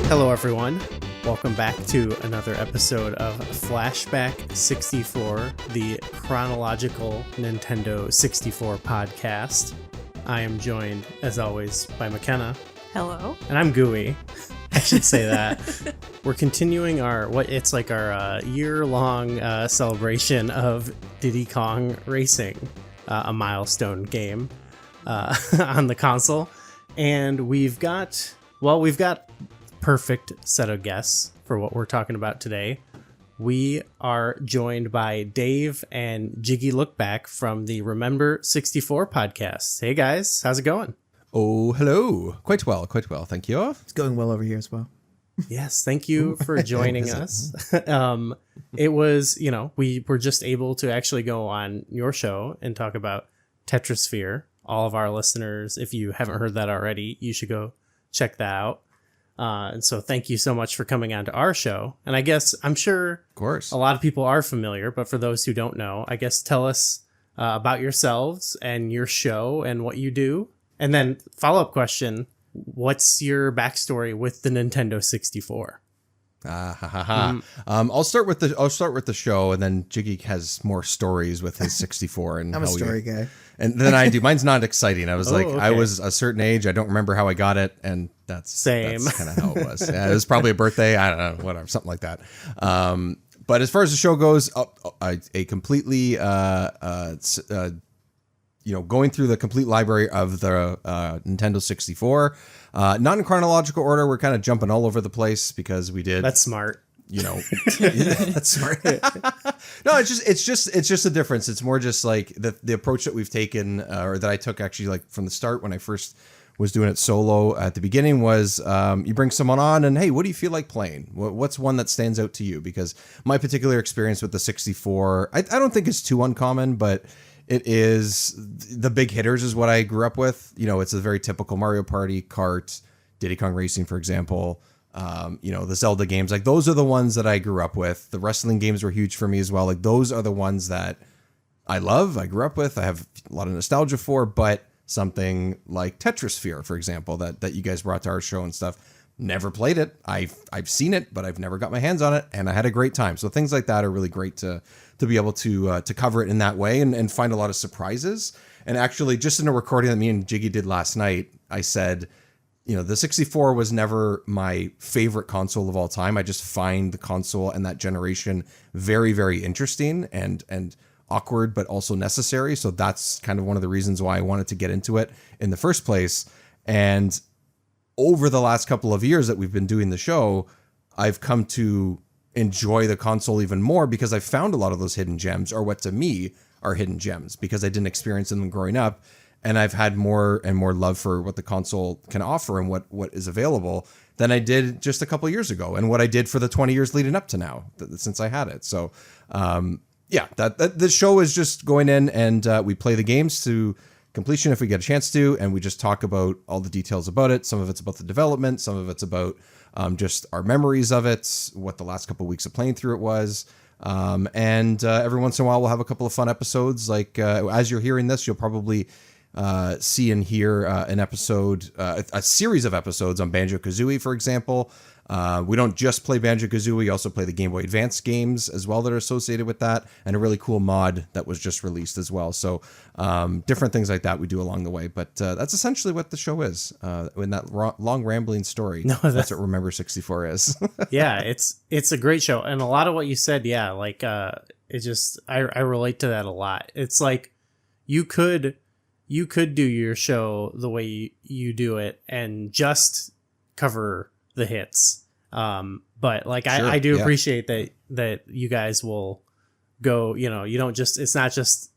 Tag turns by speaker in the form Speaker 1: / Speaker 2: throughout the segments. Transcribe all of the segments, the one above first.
Speaker 1: Hello, everyone. Welcome back to another episode of Flashback 64, the chronological Nintendo 64 podcast. I am joined, as always, by McKenna.
Speaker 2: Hello.
Speaker 1: And I'm Gooey. I should say that. We're continuing our year-long celebration of Diddy Kong Racing, a milestone game on the console. And we've got perfect set of guests for what we're talking about today. We are joined by Dave and Jiggylookback from the Remember 64 podcast. Hey guys, how's it going?
Speaker 3: Oh, hello. Quite well. Thank you.
Speaker 4: It's going well over here as well.
Speaker 1: Yes, thank you for joining us. It was, we were just able to actually go on your show and talk about Tetrasphere. All of our listeners, if you haven't heard that already, you should go check that out. And so thank you so much for coming on to our show. And I guess I'm sure
Speaker 3: of course
Speaker 1: a lot of people are familiar, but for those who don't know, I guess tell us about yourselves and your show and what you do. And then follow-up question, what's your backstory with the Nintendo 64?
Speaker 3: I'll start with the show, and then Jiggy has more stories with his 64. And
Speaker 4: I'm a story guy.
Speaker 3: And then I do. Mine's not exciting. I was
Speaker 1: okay.
Speaker 3: I was a certain age. I don't remember how I got it, and that's kind of how it was. Yeah, it was probably a birthday. I don't know, whatever, something like that. But as far as the show goes, a completely going through the complete library of the Nintendo 64. Not in chronological order. We're kind of jumping all over the place because we did.
Speaker 1: That's smart.
Speaker 3: That's smart. No, it's just a difference. It's more just like the approach that we've taken, or that I took actually, like from the start when I first was doing it solo at the beginning, was you bring someone on and, hey, what do you feel like playing? What's one that stands out to you? Because my particular experience with the 64, I don't think it's too uncommon, but it is the big hitters is what I grew up with. It's a very typical Mario Party, Kart, Diddy Kong Racing, for example. The Zelda games, like those are the ones that I grew up with. The wrestling games were huge for me as well. Like those are the ones that I love, I grew up with, I have a lot of nostalgia for. But something like Tetrasphere, for example, that you guys brought to our show and stuff, never played it. I've seen it, but I've never got my hands on it, and I had a great time. So things like that are really great to be able to cover it in that way and find a lot of surprises. And actually, just in a recording that me and Jiggy did last night, I said, the 64 was never my favorite console of all time. I just find the console and that generation very, very interesting and awkward, but also necessary. So that's kind of one of the reasons why I wanted to get into it in the first place. And over the last couple of years that we've been doing the show, I've come to enjoy the console even more because I've found a lot of those hidden gems, or what to me are hidden gems, because I didn't experience them growing up. And I've had more and more love for what the console can offer and what is available than I did just a couple of years ago, and what I did for the 20 years leading up to now since I had it. So, that the show is just going in and we play the games to completion if we get a chance to, and we just talk about all the details about it. Some of it's about the development, some of it's about just our memories of it, what the last couple of weeks of playing through it was. And every once in a while we'll have a couple of fun episodes. Like as you're hearing this, you'll probably see and hear an episode, a series of episodes on Banjo-Kazooie, for example. We don't just play Banjo-Kazooie, we also play the Game Boy Advance games as well that are associated with that, and a really cool mod that was just released as well. So different things like that we do along the way. But that's essentially what the show is, in that long rambling story. No, that's what Remember 64 is.
Speaker 1: Yeah, it's a great show. And a lot of what you said, yeah, like it just, I relate to that a lot. It's like you could do your show the way you do it and just cover the hits. But like, sure, I do appreciate that you guys will go, you don't just, it's not just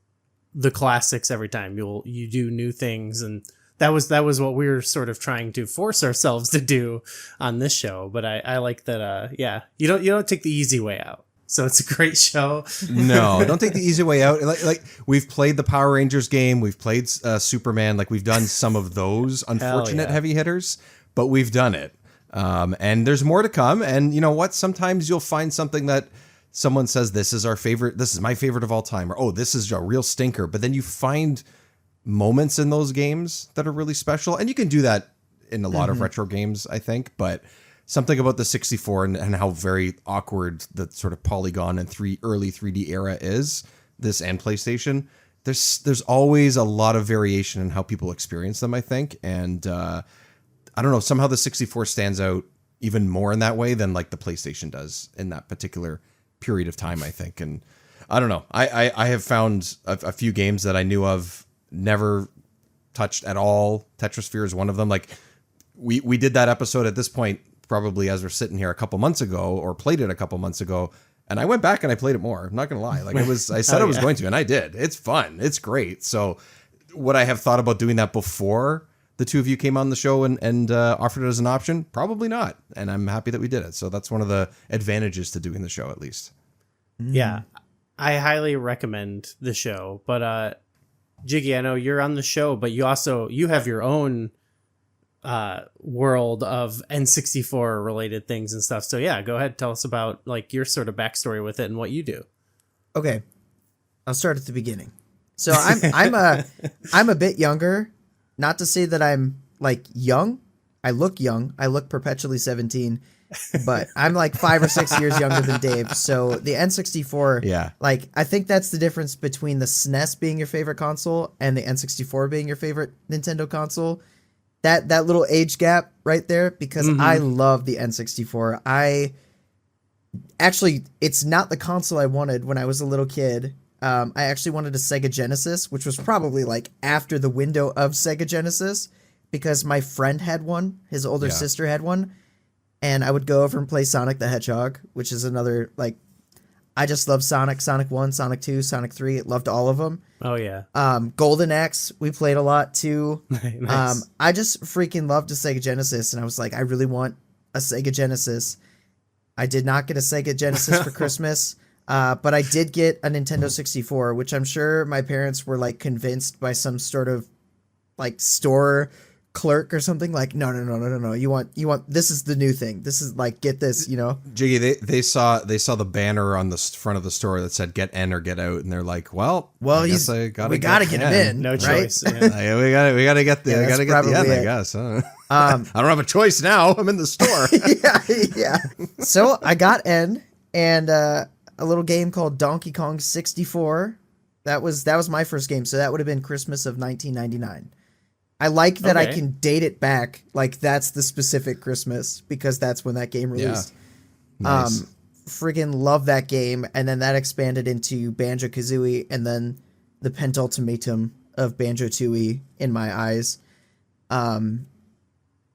Speaker 1: the classics every time. You do new things. And that was what we were sort of trying to force ourselves to do on this show. But I like that. You don't take the easy way out. So it's a great show.
Speaker 3: No, don't take the easy way out. Like we've played the Power Rangers game. We've played Superman. Like we've done some of those unfortunate heavy hitters, but we've done it. And there's more to come. And you know what? Sometimes you'll find something that someone says, this is our favorite. This is my favorite of all time. Or, oh, this is a real stinker. But then you find moments in those games that are really special. And you can do that in a lot of retro games, I think. But something about the 64 and how very awkward the sort of polygon and early 3D era is, this and PlayStation. There's always a lot of variation in how people experience them, I think. And I don't know, somehow the 64 stands out even more in that way than like the PlayStation does in that particular period of time, I think. And I don't know. I have found a few games that I knew of, never touched at all. Tetrasphere is one of them. Like we did that episode at this point, probably as we're sitting here a couple months ago, or played it a couple months ago. And I went back and I played it more. I'm not going to lie. Like I said I was going to, and I did. It's fun. It's great. So would I have thought about doing that before the two of you came on the show and offered it as an option? Probably not. And I'm happy that we did it. So that's one of the advantages to doing the show, at least.
Speaker 1: Yeah. I highly recommend the show, but Jiggy, I know you're on the show, but you have your own world of N64 related things and stuff. So yeah, go ahead, tell us about like your sort of backstory with it and what you do.
Speaker 4: Okay, I'll start at the beginning. So I'm a bit younger. Not to say that I'm like young. I look young. I look perpetually 17. But I'm like 5 or 6 years younger than Dave. So the N64, like I think that's the difference between the SNES being your favorite console and the N64 being your favorite Nintendo console. That little age gap right there, because I love the N64. It's not the console I wanted when I was a little kid. I actually wanted a Sega Genesis, which was probably like after the window of Sega Genesis, because my friend had one, his older sister had one. And I would go over and play Sonic the Hedgehog, which is another, like, I just love Sonic. Sonic 1, Sonic 2, Sonic 3. Loved all of them.
Speaker 1: Oh, yeah.
Speaker 4: Golden Axe, we played a lot, too.
Speaker 1: Nice. I
Speaker 4: just freaking loved a Sega Genesis, and I was like, I really want a Sega Genesis. I did not get a Sega Genesis for Christmas, but I did get a Nintendo 64, which I'm sure my parents were, like, convinced by some sort of, like, store clerk or something, like no, you want this is the new thing, this is like, get this, you know.
Speaker 3: Jiggy, they saw the banner on the front of the store that said get in or get out, and they're like, well we gotta get him in,
Speaker 1: no
Speaker 3: right?
Speaker 1: choice. Yeah.
Speaker 3: we gotta get the end, I guess. I don't have a choice now. I'm in the store.
Speaker 4: yeah So I got in, and a little game called Donkey Kong 64. That was my first game, so that would have been Christmas of 1999. I like that I can date it back. Like, that's the specific Christmas, because that's when that game released.
Speaker 3: Yeah. Nice.
Speaker 4: Friggin' love that game. And then that expanded into Banjo-Kazooie, and then the Pentultimatum of Banjo-Tooie in my eyes. And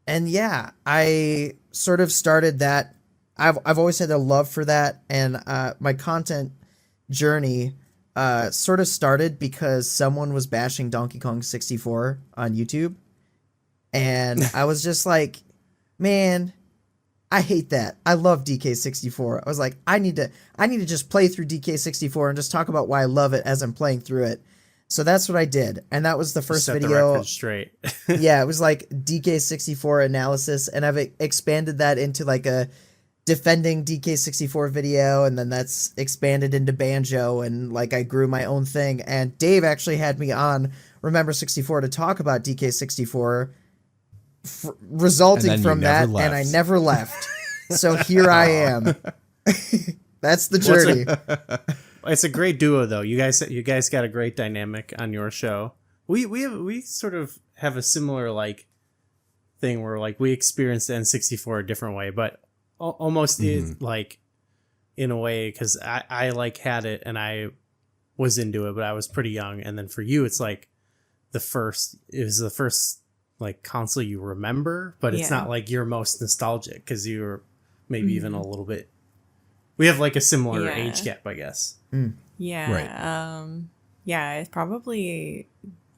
Speaker 4: yeah, I sort of started that. I've always had a love for that. And my content journey sort of started because someone was bashing Donkey Kong 64 on YouTube. And I was just like, man, I hate that. I love DK64. I was like, I need to just play through DK64 and just talk about why I love it as I'm playing through it. So that's what I did. And that was the first
Speaker 1: Set
Speaker 4: video.
Speaker 1: the record straight.
Speaker 4: Yeah, it was like DK64 analysis. And I've expanded that into like a defending DK64 video, and then that's expanded into Banjo, and like I grew my own thing. And Dave actually had me on Remember 64 to talk about DK64, resulting from that, and I never left. So here I am. That's the journey.
Speaker 1: It's a great duo, though. You guys got a great dynamic on your show. We sort of have a similar like thing where like we experienced the N64 a different way, but almost like in a way, because I like had it and I was into it, but I was pretty young. And then for you, it's like it was the first like console you remember, but it's not like your most nostalgic, because you were maybe even a little bit. We have like a similar age gap, I guess.
Speaker 2: Yeah.
Speaker 3: Right.
Speaker 2: Yeah, it's probably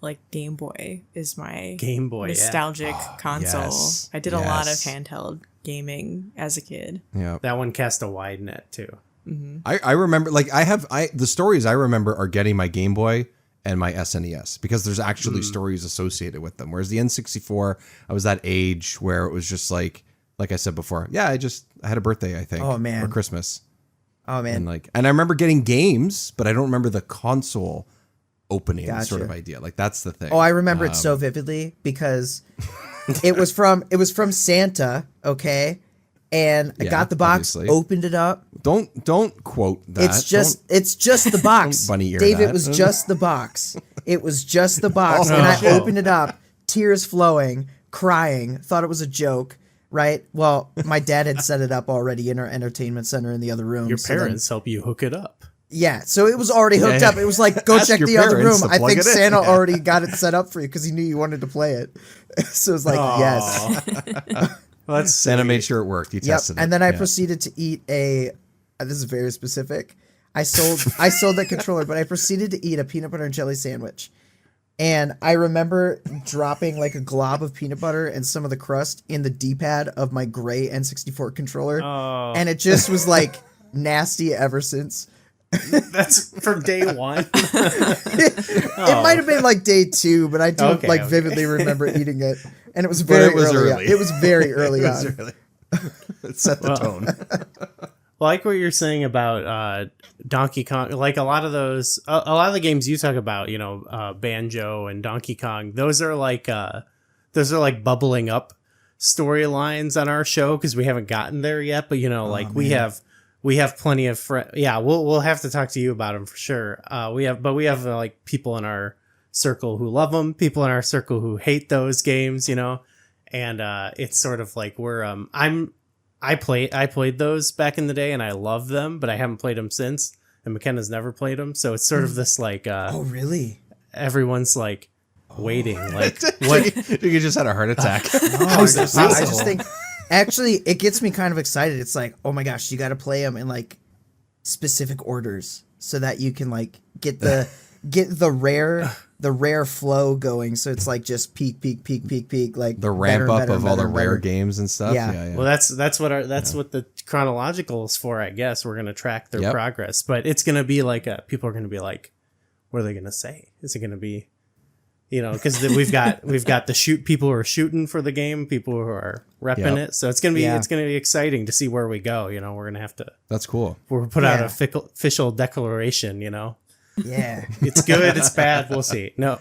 Speaker 2: like Game Boy is my
Speaker 1: nostalgic
Speaker 2: console.
Speaker 3: Yes.
Speaker 2: I did a lot of handheld gaming as a kid.
Speaker 3: Yeah.
Speaker 1: That one cast a wide net too.
Speaker 2: Mm-hmm.
Speaker 3: I remember, like, the stories I remember are getting my Game Boy and my SNES, because there's actually stories associated with them. Whereas the N64, I was that age where it was just like I said before, I had a birthday, I think.
Speaker 4: Oh, man.
Speaker 3: Or Christmas.
Speaker 4: Oh, man.
Speaker 3: And I remember getting games, but I don't remember the console opening sort of idea. Like, that's the thing.
Speaker 4: Oh, I remember it so vividly, because it was from Santa, okay? And I got the box,
Speaker 3: obviously.
Speaker 4: opened it up.
Speaker 3: Don't quote that.
Speaker 4: It's just the box.
Speaker 3: Don't bunny ear
Speaker 4: Dave,
Speaker 3: that.
Speaker 4: it was just the box. It was just the box.
Speaker 3: Oh,
Speaker 4: and I
Speaker 3: shit.
Speaker 4: opened it up, tears flowing, crying, thought it was a joke, right? Well, my dad had set it up already in our entertainment center in the other room.
Speaker 1: Your
Speaker 4: so then-
Speaker 1: parents help you hook it up.
Speaker 4: yeah, so it was already hooked
Speaker 3: Yeah.
Speaker 4: up. It was like, go
Speaker 3: Ask
Speaker 4: check
Speaker 3: your
Speaker 4: the other
Speaker 3: parents
Speaker 4: room.
Speaker 3: to
Speaker 4: I
Speaker 3: plug
Speaker 4: think
Speaker 3: it in.
Speaker 4: Santa
Speaker 3: Yeah.
Speaker 4: already got it set up for you because he knew you wanted to play it. So it was like, yes.
Speaker 1: Well, that's
Speaker 3: Santa
Speaker 1: sweet.
Speaker 3: made sure it worked. He
Speaker 4: Yep.
Speaker 3: tested it.
Speaker 4: And then I
Speaker 3: Yeah.
Speaker 4: proceeded to eat this is very specific. I sold that controller, but I proceeded to eat a peanut butter and jelly sandwich. And I remember dropping like a glob of peanut butter and some of the crust in the D-pad of my gray N64 controller.
Speaker 1: Oh.
Speaker 4: And it just was like nasty ever since.
Speaker 1: That's from day one.
Speaker 4: It might have been like day 2, but I do
Speaker 1: Okay.
Speaker 4: vividly remember eating it. And it was
Speaker 3: But
Speaker 4: very
Speaker 3: it was
Speaker 4: early.
Speaker 3: early.
Speaker 4: It was very early
Speaker 3: It was
Speaker 4: on.
Speaker 3: really- it set the tone.
Speaker 1: Like what you're saying about Donkey Kong, like a lot of those, a lot of the games you talk about, Banjo and Donkey Kong, those are like bubbling up storylines on our show because we haven't gotten there yet. But we have plenty of friends. Yeah, we'll have to talk to you about them for sure. We have like people in our circle who love them, people in our circle who hate those games, and it's sort of like I played those back in the day and I love them, but I haven't played them since, and McKenna's never played them. So it's sort of this like,
Speaker 4: Oh, really?
Speaker 1: everyone's like waiting, like
Speaker 3: What? You just had a heart attack.
Speaker 1: how is that
Speaker 4: I
Speaker 1: possible?
Speaker 4: just think, actually, it gets me kind of excited. It's like, oh my gosh, you got to play them in like specific orders so that you can like get the rare flow going. So it's like just peak, like
Speaker 3: The ramp
Speaker 4: better,
Speaker 3: up
Speaker 4: better,
Speaker 3: of all the
Speaker 4: better,
Speaker 3: rare
Speaker 4: better.
Speaker 3: games and stuff.
Speaker 4: Yeah.
Speaker 3: Yeah.
Speaker 1: Well, that's what the chronological is for, I guess. We're gonna track their
Speaker 3: Yep.
Speaker 1: progress, but it's gonna be like people are gonna be like, what are they gonna say? Is it gonna be, because we've got the people who are shooting for the game, people who are repping
Speaker 3: Yep.
Speaker 1: it. So it's gonna be
Speaker 4: Yeah.
Speaker 1: exciting to see where we go. We're gonna have to
Speaker 3: That's cool.
Speaker 1: put out
Speaker 4: Yeah.
Speaker 1: a official declaration.
Speaker 4: Yeah.
Speaker 1: It's good, it's bad, we'll see. No.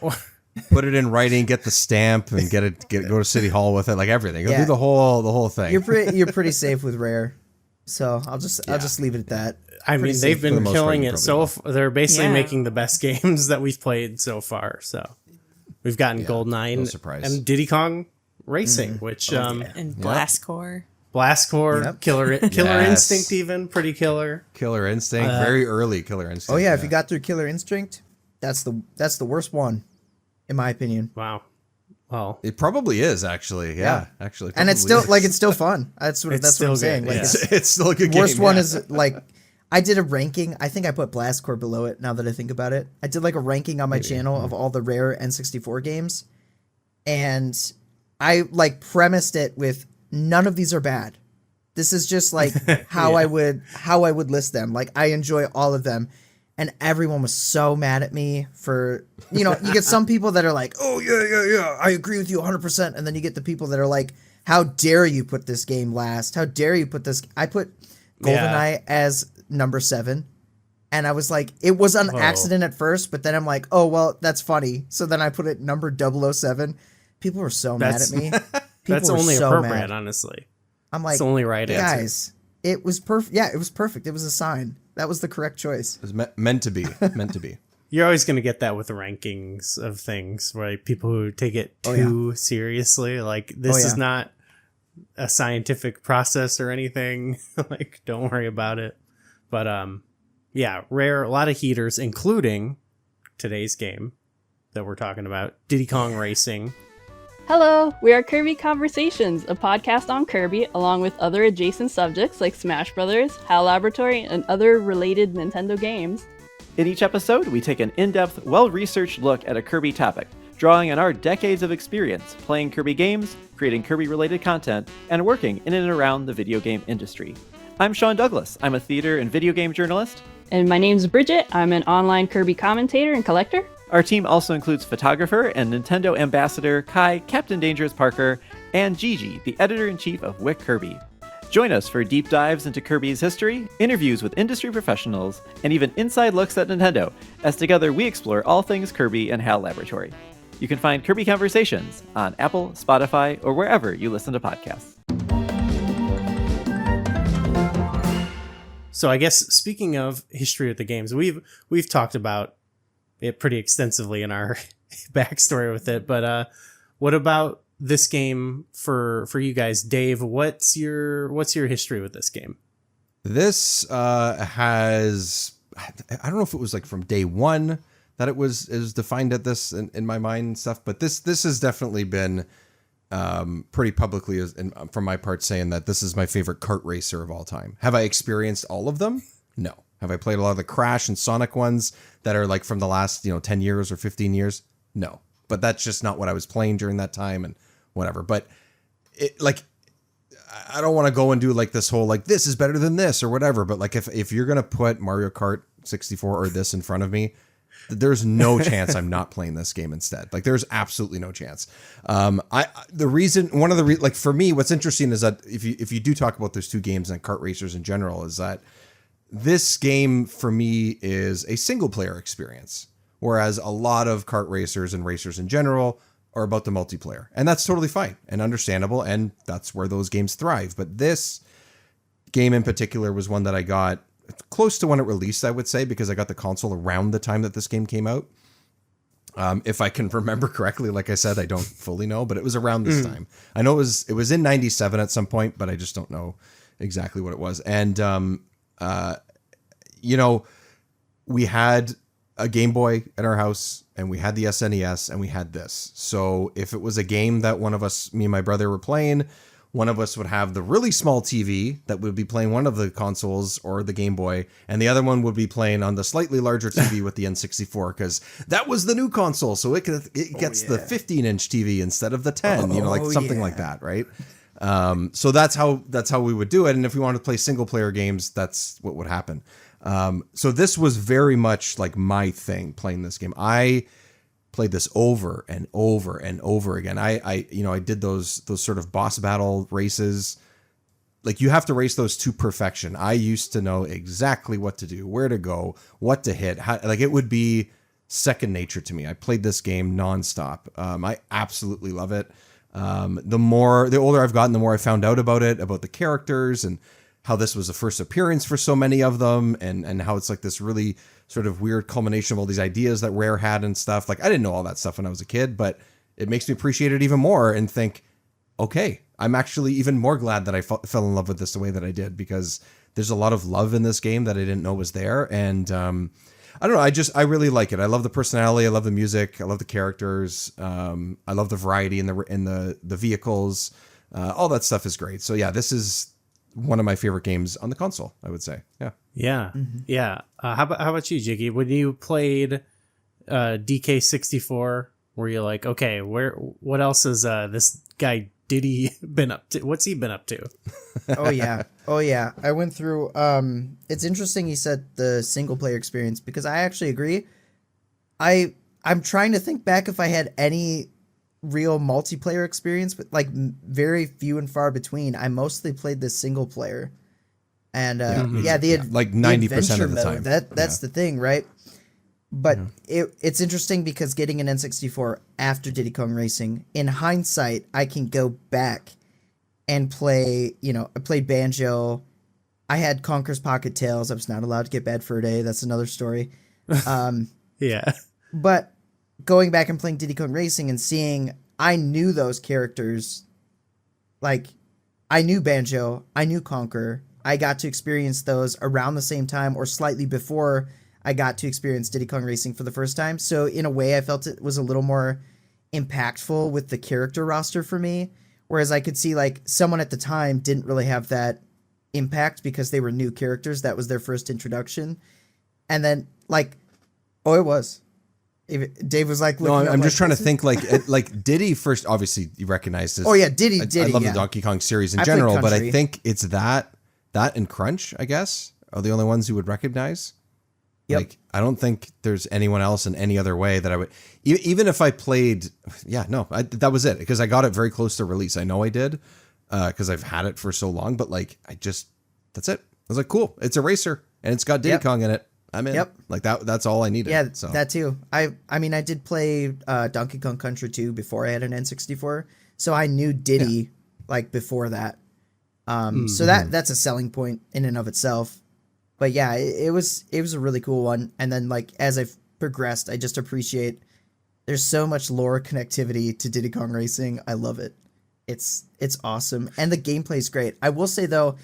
Speaker 3: Put it in writing, get the stamp, and go to City Hall with it, like everything. Go
Speaker 4: Yeah.
Speaker 3: do the whole thing.
Speaker 4: You're pretty safe with rare. So I'll just leave it at that.
Speaker 1: I mean,
Speaker 4: Pretty
Speaker 1: they've
Speaker 4: safe.
Speaker 3: For the
Speaker 1: been
Speaker 3: most
Speaker 1: killing
Speaker 3: part, you
Speaker 1: it.
Speaker 3: probably
Speaker 1: They're basically
Speaker 2: Yeah.
Speaker 1: making the best games that we've played so far. So we've gotten GoldenEye
Speaker 3: no surprise.
Speaker 1: and Diddy Kong Racing, which
Speaker 2: And Blastcore.
Speaker 1: Blastcore,
Speaker 4: Yep.
Speaker 1: Killer
Speaker 3: Yes.
Speaker 1: Instinct, even pretty killer.
Speaker 3: Killer Instinct, very early Killer Instinct.
Speaker 4: Oh yeah, if you got through Killer Instinct, that's the worst one, in my opinion.
Speaker 1: Wow. Well,
Speaker 3: It probably is actually. Yeah, actually.
Speaker 4: And it's
Speaker 3: probably
Speaker 4: still
Speaker 3: is.
Speaker 4: still fun. That's what
Speaker 1: It's
Speaker 4: I'm
Speaker 1: still
Speaker 4: saying.
Speaker 1: good,
Speaker 4: Like
Speaker 1: yeah.
Speaker 4: it's,
Speaker 3: It's still a good game.
Speaker 4: worst one
Speaker 3: yeah.
Speaker 4: is like I did a ranking. I think I put Blastcore below it now that I think about it. I did like a ranking on my channel of all the rare N64 games. And I like premised it with none of these are bad. This is just like how I would list them. Like I enjoy all of them. And everyone was so mad at me for, you get some people that are like, oh yeah, I agree with you 100%. And then you get the people that are like, how dare you put this game last? How dare you put this? I put GoldenEye as number 7. And I was like, it was an accident at first, but then I'm like, oh, well, that's funny. So then I put it number 007. People were so mad at me. People
Speaker 1: that's
Speaker 4: were
Speaker 1: only
Speaker 4: so
Speaker 1: appropriate,
Speaker 4: mad.
Speaker 1: honestly.
Speaker 4: I'm like,
Speaker 1: It's the only right answer.
Speaker 4: guys, it was perfect. Yeah, it was perfect. It was a sign. That was the correct choice.
Speaker 3: It was meant to be. Meant to be.
Speaker 1: You're always going to get that with the rankings of things, right? People who take it too seriously. Like, this is not a scientific process or anything. Like, don't worry about it. But, yeah, rare, a lot of heaters, including today's game that we're talking about, Diddy Kong Racing.
Speaker 5: Hello, we are Kirby Conversations, a podcast on Kirby, along with other adjacent subjects like Smash Bros., HAL Laboratory, and other related Nintendo games.
Speaker 6: In each episode, we take an in-depth, well-researched look at a Kirby topic, drawing on our decades of experience playing Kirby games, creating Kirby-related content, and working in and around the video game industry. I'm Sean Douglas. I'm a theater and video game journalist.
Speaker 5: And my name's Bridget. I'm an online Kirby commentator and collector.
Speaker 6: Our team also includes photographer and Nintendo ambassador Kai Captain Dangerous Parker and Gigi, the editor-in-chief of Wick Kirby. Join us for deep dives into Kirby's history, interviews with industry professionals, and even inside looks at Nintendo, as together we explore all things Kirby and HAL Laboratory. You can find Kirby Conversations on Apple, Spotify, or wherever you listen to podcasts.
Speaker 1: So I guess speaking of history with the games, we've talked about it pretty extensively in our backstory with it. But what about this game for you guys, Dave? What's your history with this game?
Speaker 3: This has, I don't know if it was like from day one that it was defined at this in my mind and stuff, but this has definitely been pretty publicly, from my part, saying that this is my favorite kart racer of all time. Have I experienced all of them? No. Have I played a lot of the Crash and Sonic ones that are like from the last 10 years or 15 years? No. But that's just not what I was playing during that time and whatever. But it, like, I don't want to go and do like this whole like this is better than this or whatever. But like if you're gonna put Mario Kart 64 or this in front of me, there's no chance I'm not playing this game instead. Like there's absolutely no chance. One of the like for me, what's interesting is that if you do talk about those two games and kart racers in general, is that this game for me is a single player experience, whereas a lot of kart racers and racers in general are about the multiplayer, and that's totally fine and understandable, and that's where those games thrive. But this game in particular was one that I got close to when it released, I would say, because I got the console around the time that this game came out. If I can remember correctly, like I said, I don't fully know, but it was around this time. I know it was in 97 at some point, but I just don't know exactly what it was. And, we had a Game Boy at our house, and we had the SNES, and we had this. So if it was a game that one of us, me and my brother, were playing, one of us would have the really small TV that would be playing one of the consoles or the Game Boy, and the other one would be playing on the slightly larger TV with the N64, because that was the new console. So it gets the 15-inch TV instead of the 10, something like that, right? So that's how we would do it. And if we wanted to play single player games, that's what would happen. So this was very much like my thing, playing this game. I played this over and over and over again. I did those sort of boss battle races. Like you have to race those to perfection. I used to know exactly what to do, where to go, what to hit. Like it would be second nature to me. I played this game nonstop. I absolutely love it. The older I've gotten, the more I found out about it, about the characters and how this was the first appearance for so many of them, and how it's like this really sort of weird culmination of all these ideas that Rare had and stuff. Like I didn't know all that stuff when I was a kid, but it makes me appreciate it even more and think, okay, I'm actually even more glad that I fell in love with this the way that I did, because there's a lot of love in this game that I didn't know was there. And I don't know, I really like it. I love the personality, I love the music, I love the characters, I love the variety in the vehicles. All that stuff is great. So yeah, this is one of my favorite games on the console, I would say. Yeah.
Speaker 1: Yeah. Mm-hmm. Yeah. How about you, Jiggy? When you played DK64, were you like, okay, what else has this guy Diddy been up to? What's he been up to?
Speaker 4: Oh yeah. I went through, it's interesting you said the single player experience, because I actually agree. I'm trying to think back if I had any real multiplayer experience, but like very few and far between. I mostly played this single player, and
Speaker 3: like 90% of the time.
Speaker 4: That's the thing, right? But it's interesting because getting an N64 after Diddy Kong Racing, in hindsight, I can go back and play. I played Banjo. I had Conker's Pocket Tales. I was not allowed to get Bad Fur Day. That's another story.
Speaker 1: Yeah,
Speaker 4: but going back and playing Diddy Kong Racing and seeing, I knew those characters. Like, I knew Banjo, I knew Conker. I got to experience those around the same time or slightly before I got to experience Diddy Kong Racing for the first time. So in a way, I felt it was a little more impactful with the character roster for me. Whereas I could see like someone at the time didn't really have that impact because they were new characters. That was their first introduction. And then like, it was. Dave was like,
Speaker 3: no, I'm just trying to think like Diddy first, obviously you recognize this.
Speaker 4: Oh yeah, Diddy.
Speaker 3: I love the Donkey Kong series in general, but I think it's that and Crunch, I guess, are the only ones you would recognize. Yep. Like, I don't think there's anyone else in any other way that I would, even if I played, that was it, because I got it very close to release. I know I did, because I've had it for so long, but like, that's it. I was like, cool, it's a racer, and it's got Diddy Kong in it. I'm in. Yep. Like that's all I needed.
Speaker 4: Yeah,
Speaker 3: so.
Speaker 4: That too. I mean, I did play Donkey Kong Country 2 before I had an N64, so I knew Diddy like before that. So that's a selling point in and of itself. But yeah, it was a really cool one. And then like as I've progressed, I just appreciate there's so much lore connectivity to Diddy Kong Racing. I love it. It's awesome. And the gameplay's great. I will say though,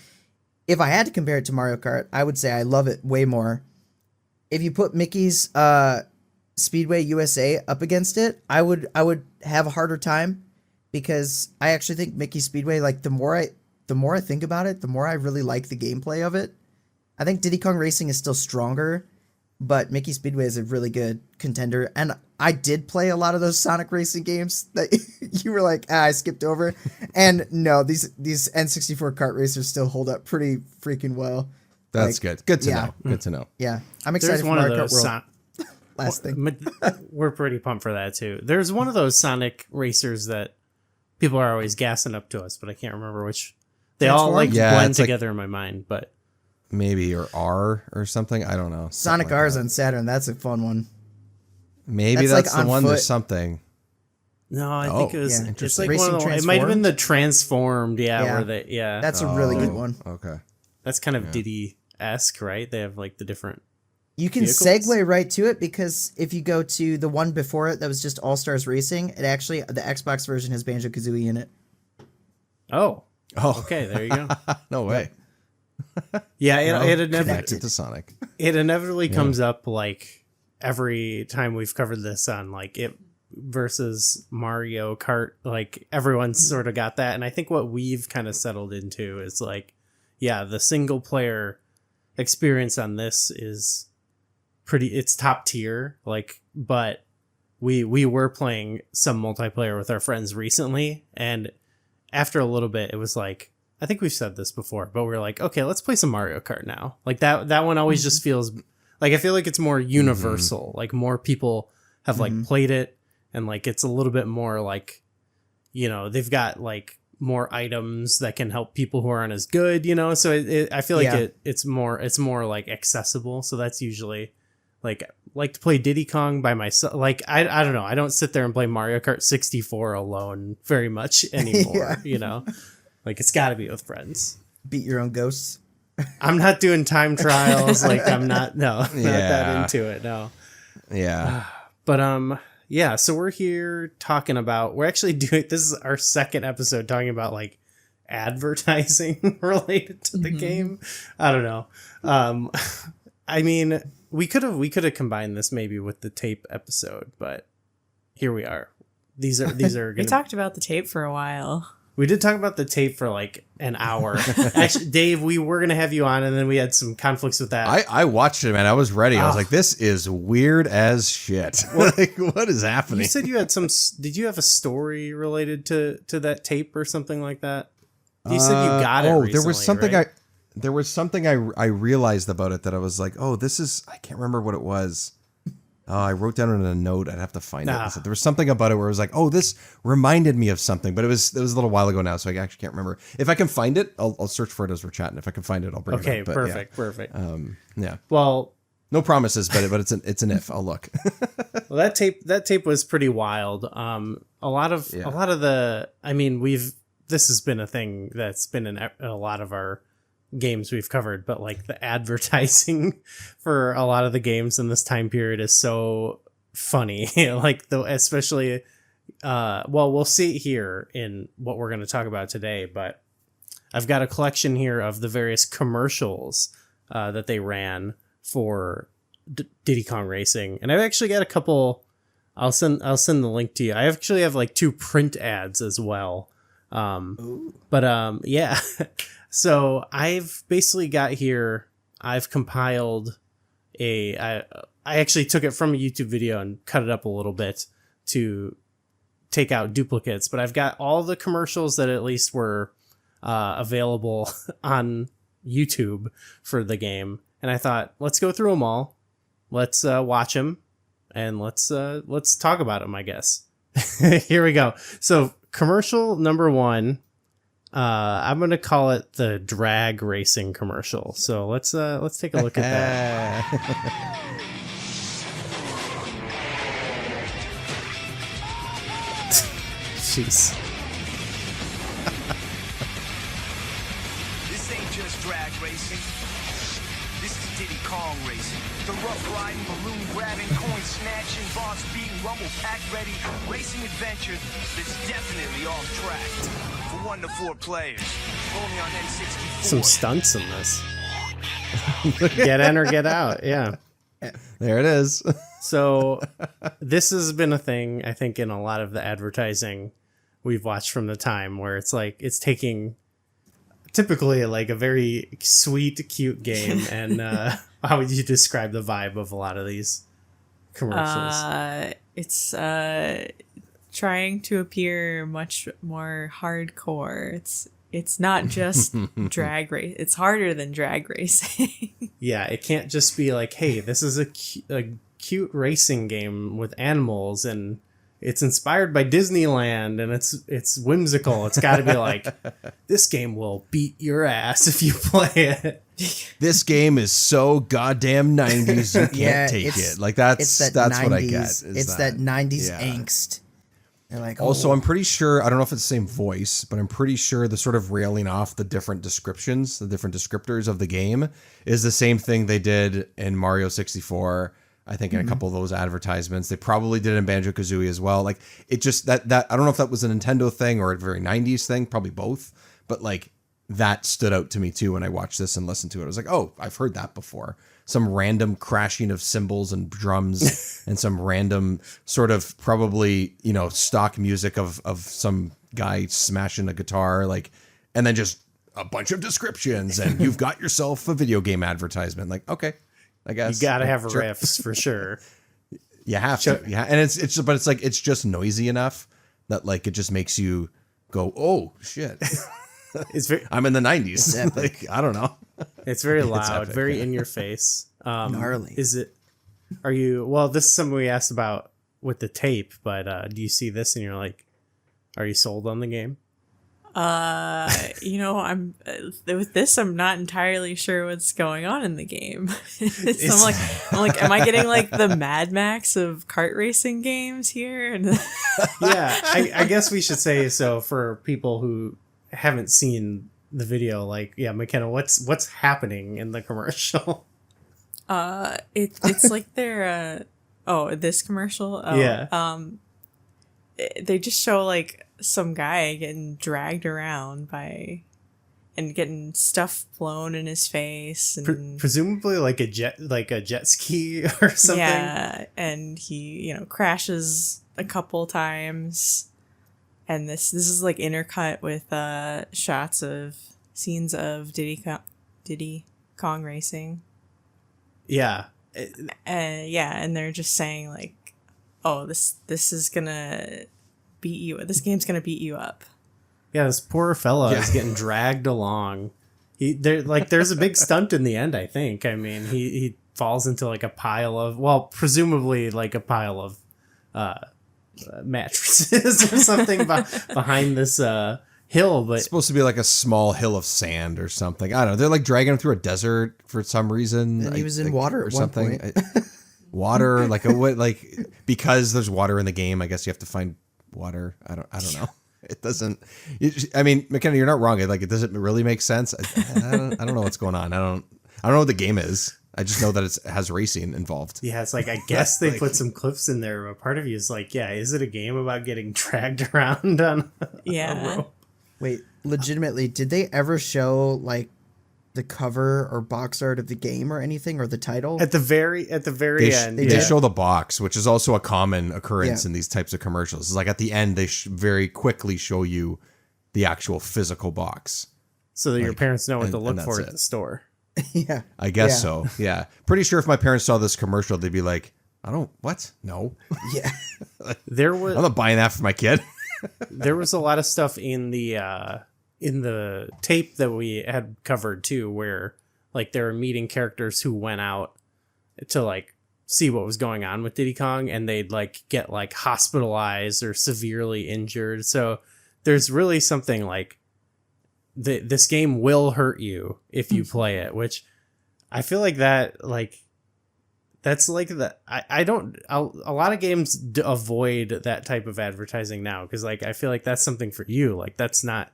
Speaker 4: if I had to compare it to Mario Kart, I would say I love it way more. If you put Mickey's Speedway USA up against it, I would have a harder time, because I actually think Mickey Speedway, like the more I think about it, the more I really like the gameplay of it. I think Diddy Kong Racing is still stronger, but Mickey Speedway is a really good contender. And I did play a lot of those Sonic racing games that you were like, I skipped over. And no, these N64 kart racers still hold up pretty freaking well.
Speaker 3: That's good. Good to
Speaker 4: yeah.
Speaker 3: know. Good to know.
Speaker 4: Yeah, I'm excited
Speaker 1: There's
Speaker 4: for
Speaker 1: one of
Speaker 4: Mario Kart
Speaker 1: those
Speaker 4: World. Last thing.
Speaker 1: We're pretty pumped for that too. There's one of those Sonic racers that people are always gassing up to us, but I can't remember which. They all like blend together in my mind, but
Speaker 3: maybe R or something. I don't know.
Speaker 4: Sonic
Speaker 3: like
Speaker 4: R's
Speaker 3: that.
Speaker 4: on Saturn. That's a fun one.
Speaker 3: Maybe
Speaker 4: That's
Speaker 3: that's
Speaker 4: like
Speaker 3: the
Speaker 4: on
Speaker 3: one.
Speaker 4: foot.
Speaker 3: There's something.
Speaker 1: no, I think it was.
Speaker 4: yeah.
Speaker 1: It's like
Speaker 4: Racing
Speaker 1: one of the, it might have been the
Speaker 4: Transformed?
Speaker 1: Transformed. Yeah, where they
Speaker 4: That's a really good one.
Speaker 3: Okay.
Speaker 1: that's kind of Diddy-esque, right? They have like the different.
Speaker 4: You can
Speaker 1: vehicles?
Speaker 4: segue right to it, because if you go to the one before it that was just All Stars Racing, it actually, the Xbox version has Banjo-Kazooie in it.
Speaker 1: Oh,
Speaker 3: Oh,
Speaker 1: okay, there you go.
Speaker 3: no way.
Speaker 1: Yeah, it
Speaker 3: Connected to Sonic.
Speaker 1: It inevitably comes up like every time we've covered this on like it versus Mario Kart. Like everyone's sort of got that, and I think what we've kind of settled into is like, yeah, the single player experience on this is it's top tier. Like, but we were playing some multiplayer with our friends recently, and after a little bit, it was like, I think we've said this before, but we're like, okay, let's play some Mario Kart now. Like that one always just feels like, I feel like it's more universal. Like more people have like played it, and like it's a little bit more like, you know, they've got like more items that can help people who aren't as good, you know. So I feel like it's more like accessible. So that's usually like to play Diddy Kong by myself. Like I don't know. I don't sit there and play Mario Kart 64 alone very much anymore. You know, like it's got to be with friends.
Speaker 4: Beat your own ghosts.
Speaker 1: I'm not doing time trials. Like I'm not not that into it. No.
Speaker 3: Yeah.
Speaker 1: But yeah. So we're here talking about. We're actually doing. This is our second episode talking about like advertising related to the game. I don't know. I mean, we could have combined this maybe with the tape episode, but here we are. These are
Speaker 2: We talked about the tape for a while.
Speaker 1: We did talk about the tape for like an hour. Actually, Dave, we were going to have you on, and then we had some conflicts with that.
Speaker 3: I watched it, man. I was ready. I was like, this is weird as shit. Like, what is happening?
Speaker 1: You said you had did you have a story related to that tape or something like that? You said you got it recently,
Speaker 3: there was something
Speaker 1: right?
Speaker 3: There was something I realized about it that I was like, oh, this is, I can't remember what it was. Oh, I wrote down in a note. I'd have to find it. So there was something about it where I was like, oh, this reminded me of something, but it was a little while ago now, so I actually can't remember. If I can find it, I'll search for it as we're chatting. If I can find it, I'll bring it up.
Speaker 1: Okay, perfect.
Speaker 3: Yeah.
Speaker 1: Well,
Speaker 3: no promises, but it's an if. I'll look.
Speaker 1: well, that tape was pretty wild. A lot of the, I mean, this has been a thing that's been in a lot of our games we've covered, but like the advertising for a lot of the games in this time period is so funny. Like especially we'll see it here in what we're going to talk about today, but I've got a collection here of the various commercials that they ran for Diddy Kong Racing, and I've actually got a couple. I'll send the link to you. I actually have like 2 print ads as well. Yeah. So I've basically got here, I've compiled I actually took it from a YouTube video and cut it up a little bit to take out duplicates, but I've got all the commercials that at least were available on YouTube for the game. And I thought, let's go through them all. Let's watch them and let's talk about them, I guess. Here we go. So commercial number 1, I'm going to call it the drag racing commercial. So let's take a look at that. Jeez.
Speaker 7: This ain't just drag racing. This is Kong racing. The rough riding, balloon grabbing, coin snatching, boss beating, rumble pack ready, racing adventure that's definitely off track. For 1 to 4 players, only on N64.
Speaker 1: Some stunts in this. Get in or get out. Yeah.
Speaker 3: There it is.
Speaker 1: So this has been a thing, I think, in a lot of the advertising we've watched from the time, where it's like it's taking typically like a very sweet, cute game, and how would you describe the vibe of a lot of these commercials?
Speaker 2: It's trying to appear much more hardcore. It's not just drag race. It's harder than drag racing.
Speaker 1: Yeah, it can't just be like, hey, this is a cute racing game with animals, and it's inspired by Disneyland, and it's whimsical. It's got to be like, this game will beat your ass if you play it.
Speaker 3: This game is so goddamn 90s, you can't take
Speaker 4: it's-
Speaker 3: it. Like that's
Speaker 4: It's
Speaker 3: what I
Speaker 4: 90s
Speaker 3: get. is
Speaker 4: It's that 90s
Speaker 3: Yeah.
Speaker 4: angst. They're like,
Speaker 3: Also, I'm pretty sure, I don't know if it's the same voice, but I'm pretty sure the sort of railing off the different descriptions, the different descriptors of the game is the same thing they did in Mario 64. I think in a couple of those advertisements, they probably did it in Banjo-Kazooie as well. Like it just that I don't know if that was a Nintendo thing or a very 90s thing, probably both, but like that stood out to me too when I watched this and listened to it. I was like, oh, I've heard that before. Some random crashing of cymbals and drums and some random sort of probably, stock music of some guy smashing a guitar, like, and then just a bunch of descriptions and you've got yourself a video game advertisement. Like, okay, I guess
Speaker 1: You got to have
Speaker 3: Sure.
Speaker 1: riffs for sure.
Speaker 3: You have to. Yeah. And it's just noisy enough that like, it just makes you go, oh shit.
Speaker 1: It's very
Speaker 3: I'm in the 90s.
Speaker 4: It's epic.
Speaker 3: Like, I don't know.
Speaker 1: It's very loud,
Speaker 3: epic,
Speaker 1: very
Speaker 3: yeah.
Speaker 1: in your face.
Speaker 4: Gnarly.
Speaker 1: This is something we asked about with the tape, but do you see this and you're like, are you sold on the game?
Speaker 2: I'm with this. I'm not entirely sure what's going on in the game. So I'm like, am I getting like the Mad Max of kart racing games here? And
Speaker 1: Yeah, I guess we should say so for people who haven't seen the video. Like, yeah, McKenna, what's happening in the commercial?
Speaker 2: it's like their this commercial.
Speaker 1: Yeah.
Speaker 2: They just show like some guy getting dragged around and getting stuff blown in his face, and
Speaker 1: Presumably like a jet ski or something.
Speaker 2: yeah, and he crashes a couple times, and this is like intercut with shots of scenes of Diddy Kong racing.
Speaker 1: Yeah.
Speaker 2: And they're just saying like, oh, this is gonna beat you. This game's gonna beat you up.
Speaker 1: Yeah, this poor fella is getting dragged along. There's a big stunt in the end, I think. I mean, he falls into like a pile of, presumably like a pile of mattresses or something behind this hill. But
Speaker 3: It's supposed to be like a small hill of sand or something. I don't know. They're like dragging him through a desert for some reason.
Speaker 4: And he was in water
Speaker 3: or
Speaker 4: at one
Speaker 3: something.
Speaker 4: point.
Speaker 3: Water, because there's water in the game. I guess you have to find water. I don't know. It doesn't. I mean, McKenna, you're not wrong. It doesn't really make sense. I don't know what's going on. I don't know what the game is. I just know that it has racing involved.
Speaker 1: yeah, it's like, I guess they put some clips in there. But part of you is like, yeah, is it a game about getting dragged around on a
Speaker 2: Yeah.
Speaker 1: rope?
Speaker 4: Wait, legitimately, did they ever show like the cover or box art of the game or anything, or the title?
Speaker 1: At the very end,
Speaker 3: They
Speaker 1: yeah.
Speaker 3: show the box, which is also a common occurrence
Speaker 4: Yeah.
Speaker 3: in these types of commercials. It's like at the end, they very quickly show you the actual physical box.
Speaker 1: so that your parents know what to
Speaker 3: and
Speaker 1: look
Speaker 3: that's
Speaker 1: for at
Speaker 3: it.
Speaker 1: the store.
Speaker 4: Yeah,
Speaker 3: I guess
Speaker 4: Yeah.
Speaker 3: so. Yeah. Pretty sure if my parents saw this commercial, they'd be like, what? No.
Speaker 4: yeah.
Speaker 1: There was
Speaker 3: I'm not buying that for my kid.
Speaker 1: there was a lot of stuff in the tape that we had covered too, where like there were meeting characters who went out to like see what was going on with Diddy Kong, and they'd like get like hospitalized or severely injured. So there's really something like this game will hurt you if you play it, which I feel like that like that's like I don't a lot of games avoid that type of advertising now, because like I feel like that's something for you. Like that's not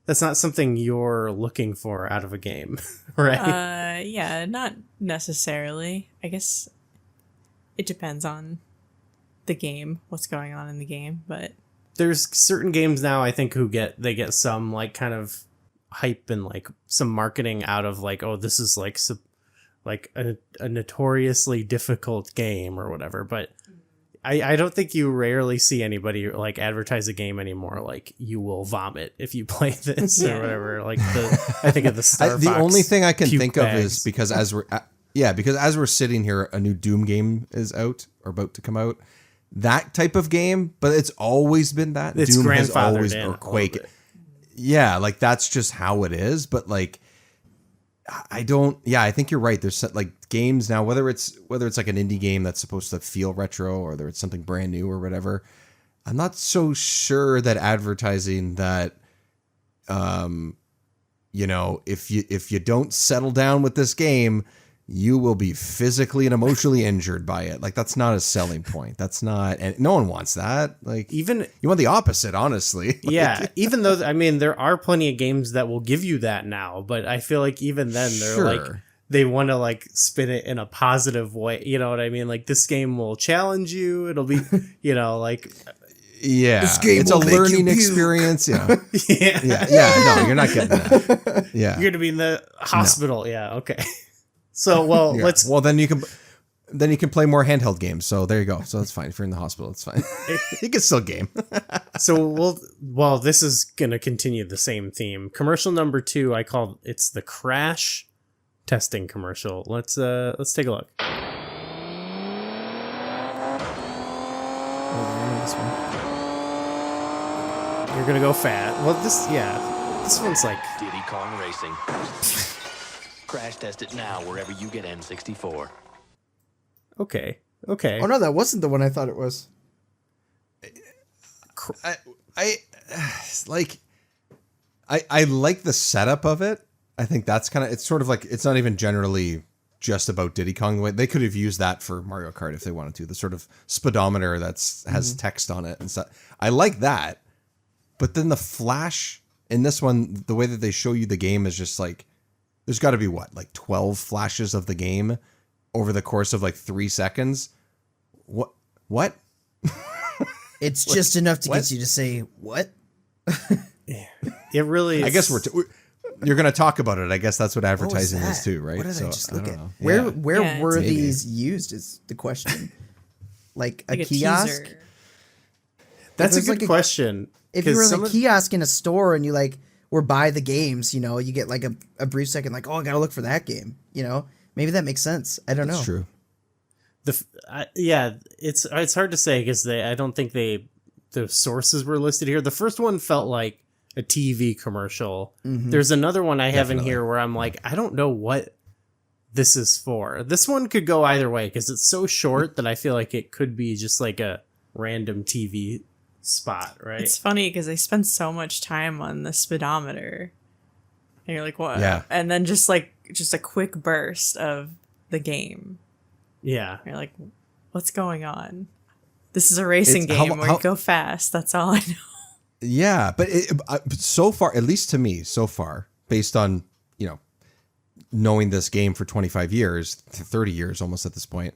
Speaker 1: that's not something you're looking for out of a game, right?
Speaker 2: Yeah, not necessarily. I guess it depends on the game, what's going on in the game, but
Speaker 1: There's certain games now I think they get some like kind of hype and like some marketing out of like, oh, this is like a notoriously difficult game or whatever, but I don't think you rarely see anybody like advertise a game anymore like you will vomit if you play this or whatever. Like I think of the Star
Speaker 3: The
Speaker 1: Fox
Speaker 3: only thing I can
Speaker 1: puke
Speaker 3: think of
Speaker 1: bags.
Speaker 3: is because as we're sitting here, a new Doom game is out or about to come out. That type of game, but it's always been that.
Speaker 1: It's
Speaker 3: Doom has
Speaker 1: grandfathered
Speaker 3: always,
Speaker 1: in
Speaker 3: or
Speaker 1: a
Speaker 3: Quake.
Speaker 1: little bit.
Speaker 3: Yeah, like that's just how it is. But like, I think you're right. There's like games now, whether it's like an indie game that's supposed to feel retro or whether it's something brand new or whatever. I'm not so sure that advertising that, if you don't settle down with this game, you will be physically and emotionally injured by it. Like that's not a selling point. That's not, and no one wants that. Like
Speaker 1: Even
Speaker 3: you want the opposite, honestly. Like,
Speaker 1: yeah, even though I mean there are plenty of games that will give you that now, but I feel like even then they're like
Speaker 3: Sure.
Speaker 1: they want to like spin it in a positive way. You know what I mean? Like this game will challenge you. It'll be, like
Speaker 3: Yeah,
Speaker 4: This game
Speaker 3: it's a
Speaker 4: will make you
Speaker 3: learning
Speaker 4: puke. Yeah.
Speaker 3: experience. No, you're not getting that. Yeah,
Speaker 1: You're gonna be in the hospital. Yeah, okay. So
Speaker 3: Yeah.
Speaker 1: let's
Speaker 3: then you can play more handheld games. So there you go. So that's fine. If you're in the hospital, it's fine. You can still game.
Speaker 1: this is gonna continue the same theme. Commercial number 2, I call it's the crash testing commercial. Let's take a look.
Speaker 4: Oh, I know this one.
Speaker 1: You're gonna go fat. Well, this one's like
Speaker 8: Diddy Kong Racing. Crash test it now wherever you get N64.
Speaker 1: okay.
Speaker 4: Oh no, that wasn't the one I thought it was.
Speaker 3: I like the setup of it. I think that's it's sort of like, it's not even generally just about Diddy Kong. They could have used that for Mario Kart if they wanted to. The sort of speedometer has text on it and stuff. I like that. But then the flash in this one, the way that they show you the game is just like, there's got to be like 12 flashes of the game over the course of like 3 seconds. What?
Speaker 4: It's just enough to get you to say what?
Speaker 1: It really is.
Speaker 3: I guess you're going to talk about it. I guess that's what advertising
Speaker 4: What was
Speaker 3: is
Speaker 4: that?
Speaker 3: too, right?
Speaker 4: What did I just look
Speaker 3: don't
Speaker 4: at?
Speaker 3: know.
Speaker 4: Where
Speaker 3: Yeah.
Speaker 4: where
Speaker 2: Yeah,
Speaker 4: were
Speaker 3: maybe.
Speaker 4: these used is the question. Like a
Speaker 2: like
Speaker 4: kiosk?
Speaker 2: teaser.
Speaker 1: That's a
Speaker 4: If
Speaker 1: good
Speaker 4: there's like
Speaker 1: question.
Speaker 4: If you were
Speaker 1: 'cause
Speaker 4: in
Speaker 1: some
Speaker 4: a
Speaker 1: of-
Speaker 4: kiosk in a store and you like were by the games, you get like a brief second, like, oh, I gotta look for that game. Maybe that makes sense. I don't know.
Speaker 3: That's true.
Speaker 1: It's hard to say because I don't think the sources were listed here. The first one felt like a TV commercial. There's another one I have in here where I'm like, I don't know what this is for. This one could go either way because it's so short that I feel like it could be just like a random TV spot, right?
Speaker 2: It's funny because they spend so much time on the speedometer. And you're like, what?
Speaker 3: Yeah.
Speaker 2: And then just a quick burst of the game.
Speaker 1: Yeah.
Speaker 2: You're like, what's going on? This is a racing
Speaker 3: It's-
Speaker 2: game where you go fast. That's all I know.
Speaker 3: Yeah, but so far, at least to me, so far, based on, knowing this game for 25 years, 30 years almost at this point,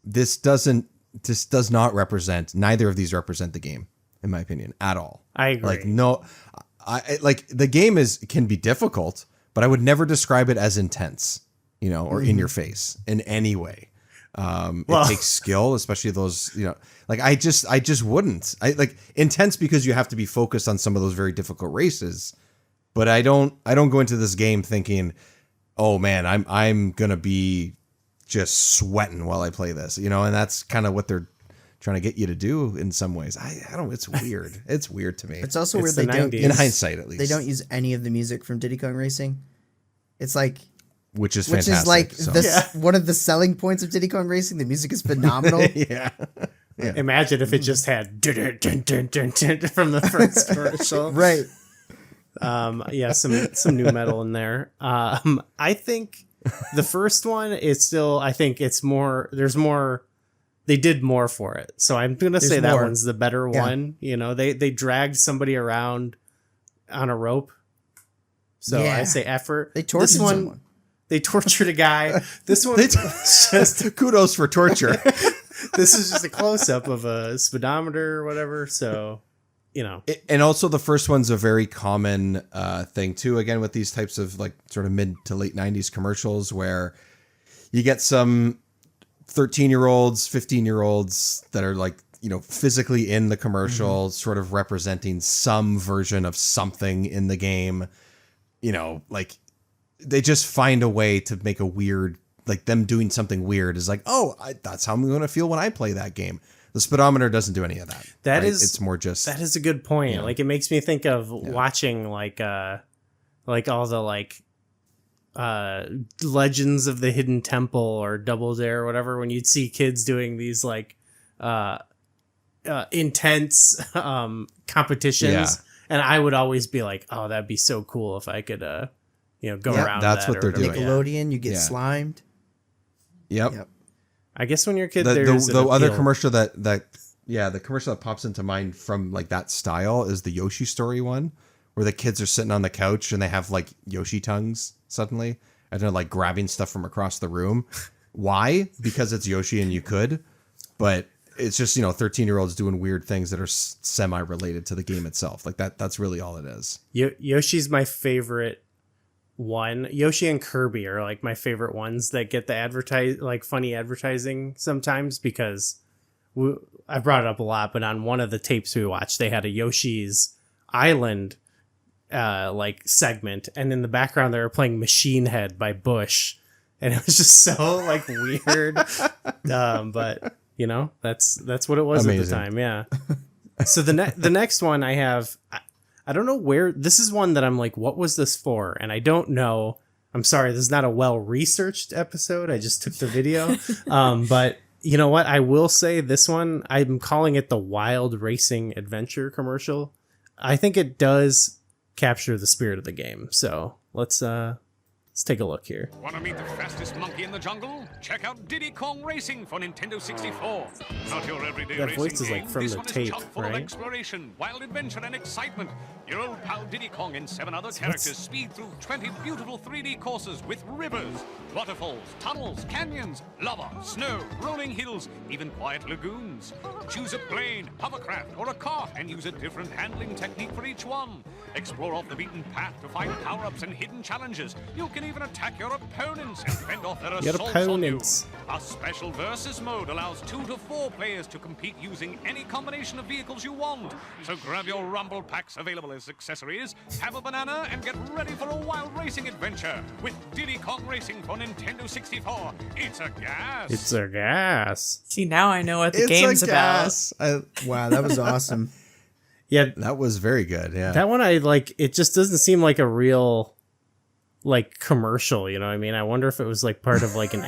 Speaker 3: this does not represent, neither of these represent the game, in my opinion, at all.
Speaker 1: I agree.
Speaker 3: Like, no, the game can be difficult, but I would never describe it as intense, or in your face in any way. It takes skill, especially those, I just wouldn't. Intense because you have to be focused on some of those very difficult races, but I don't go into this game thinking, oh man, I'm gonna be just sweating while I play this, and that's kind of what they're trying to get you to do in some ways. I don't. It's weird. It's weird to me.
Speaker 4: It's also
Speaker 1: It's
Speaker 4: weird
Speaker 1: the
Speaker 4: they don't
Speaker 1: 90s.
Speaker 3: In hindsight, at least,
Speaker 4: they don't use any of the music from Diddy Kong Racing. It's like
Speaker 3: which is
Speaker 4: which
Speaker 3: fantastic.
Speaker 4: is like
Speaker 3: so.
Speaker 4: one of the selling points of Diddy Kong Racing. The music is phenomenal.
Speaker 3: Yeah.
Speaker 1: Imagine if it just had dun, dun, dun, dun, dun, dun, from the first commercial.
Speaker 4: Right.
Speaker 1: Some new metal in there. I think the first one is still, I think it's more, there's more, they did more for it. So I'm going to say that
Speaker 4: more.
Speaker 1: one's the better
Speaker 4: Yeah.
Speaker 1: one. They dragged somebody around on a rope. So
Speaker 4: Yeah.
Speaker 1: I say effort.
Speaker 4: They tortured
Speaker 1: this one,
Speaker 4: someone.
Speaker 1: They tortured a guy. This one just
Speaker 3: Kudos for torture.
Speaker 1: this is just a close up of a speedometer or whatever. So, you know,
Speaker 3: And also the first one's a very common thing too, again, with these types of like sort of mid to late 90s commercials where you get some 13-year-olds, 15-year-olds that are like, you know, physically in the commercial, sort of representing some version of something in the game. You know, like they just find a way to make a weird, like them doing something weird is like, oh, that's how I'm going to feel when I play that game. The speedometer doesn't do any of that.
Speaker 1: That
Speaker 3: right?
Speaker 1: is-
Speaker 3: it's more just
Speaker 1: that is a good point.
Speaker 3: Yeah.
Speaker 1: Like it makes me think of watching like all the like Legends of the Hidden Temple or Double Dare or whatever, when you'd see kids doing these like intense competitions.
Speaker 3: Yeah.
Speaker 1: And I would always be like, oh, that'd be so cool if I could go
Speaker 3: Yeah,
Speaker 1: around
Speaker 3: that's
Speaker 1: that
Speaker 3: what
Speaker 1: or
Speaker 3: they're
Speaker 1: whatever.
Speaker 3: doing.
Speaker 4: Nickelodeon, you get
Speaker 3: Yeah.
Speaker 4: slimed.
Speaker 3: Yep.
Speaker 4: Yep.
Speaker 1: I guess when you're a kid,
Speaker 3: The
Speaker 1: there's an
Speaker 3: other
Speaker 1: appeal.
Speaker 3: commercial the commercial that pops into mind from like that style is the Yoshi Story one, where the kids are sitting on the couch and they have like Yoshi tongues suddenly, and they're like grabbing stuff from across the room. Why? Because it's Yoshi and you could, but it's just, you know, 13-year-olds doing weird things that are semi-related to the game itself. Like that's really all it is.
Speaker 1: Yoshi's my favorite one. Yoshi and Kirby are like my favorite ones that get the funny advertising sometimes, because I brought it up a lot, but on one of the tapes we watched, they had a Yoshi's Island like segment, and in the background they were playing Machine Head by Bush, and it was just so like weird. But you know, that's what it was
Speaker 3: Amazing.
Speaker 1: at the time. Yeah. So the next one I have, I don't know where this is, one that I'm like, what was this for? And I don't know. I'm sorry, this is not a well-researched episode. I just took the video. But you know what? I will say this one, I'm calling it the Wild Racing Adventure commercial. I think it does capture the spirit of the game. So let's take a look here.
Speaker 9: Want to meet the fastest monkey in the jungle? Check out Diddy Kong Racing for Nintendo 64. Not your everyday
Speaker 1: That
Speaker 9: racing
Speaker 1: voice is, like,
Speaker 9: game.
Speaker 1: from
Speaker 9: This
Speaker 1: the
Speaker 9: one
Speaker 1: tape,
Speaker 9: is chock full of
Speaker 1: right?
Speaker 9: exploration, wild adventure, and excitement. Your old pal Diddy Kong and 7 other characters speed through 20 beautiful 3D courses with rivers, waterfalls, tunnels, canyons, lava, snow, rolling hills, even quiet lagoons. Choose a plane, hovercraft, or a cart and use a different handling technique for each one. Explore off the beaten path to find power-ups and hidden challenges. You can even attack your opponents and fend off their
Speaker 1: Your
Speaker 9: assaults on you.
Speaker 1: opponents.
Speaker 9: A special versus mode allows 2 to 4 players to compete using any combination of vehicles you want. So grab your rumble packs available as accessories, have a banana, and get ready for a wild racing adventure with Diddy Kong Racing for Nintendo 64. It's a gas.
Speaker 1: It's a gas.
Speaker 2: See, now I know what the game's about.
Speaker 4: Wow, that was awesome.
Speaker 1: Yeah,
Speaker 3: That was very good. Yeah.
Speaker 1: that one I like. It just doesn't seem like a real like commercial. You know what I mean? I wonder if it was like part of like an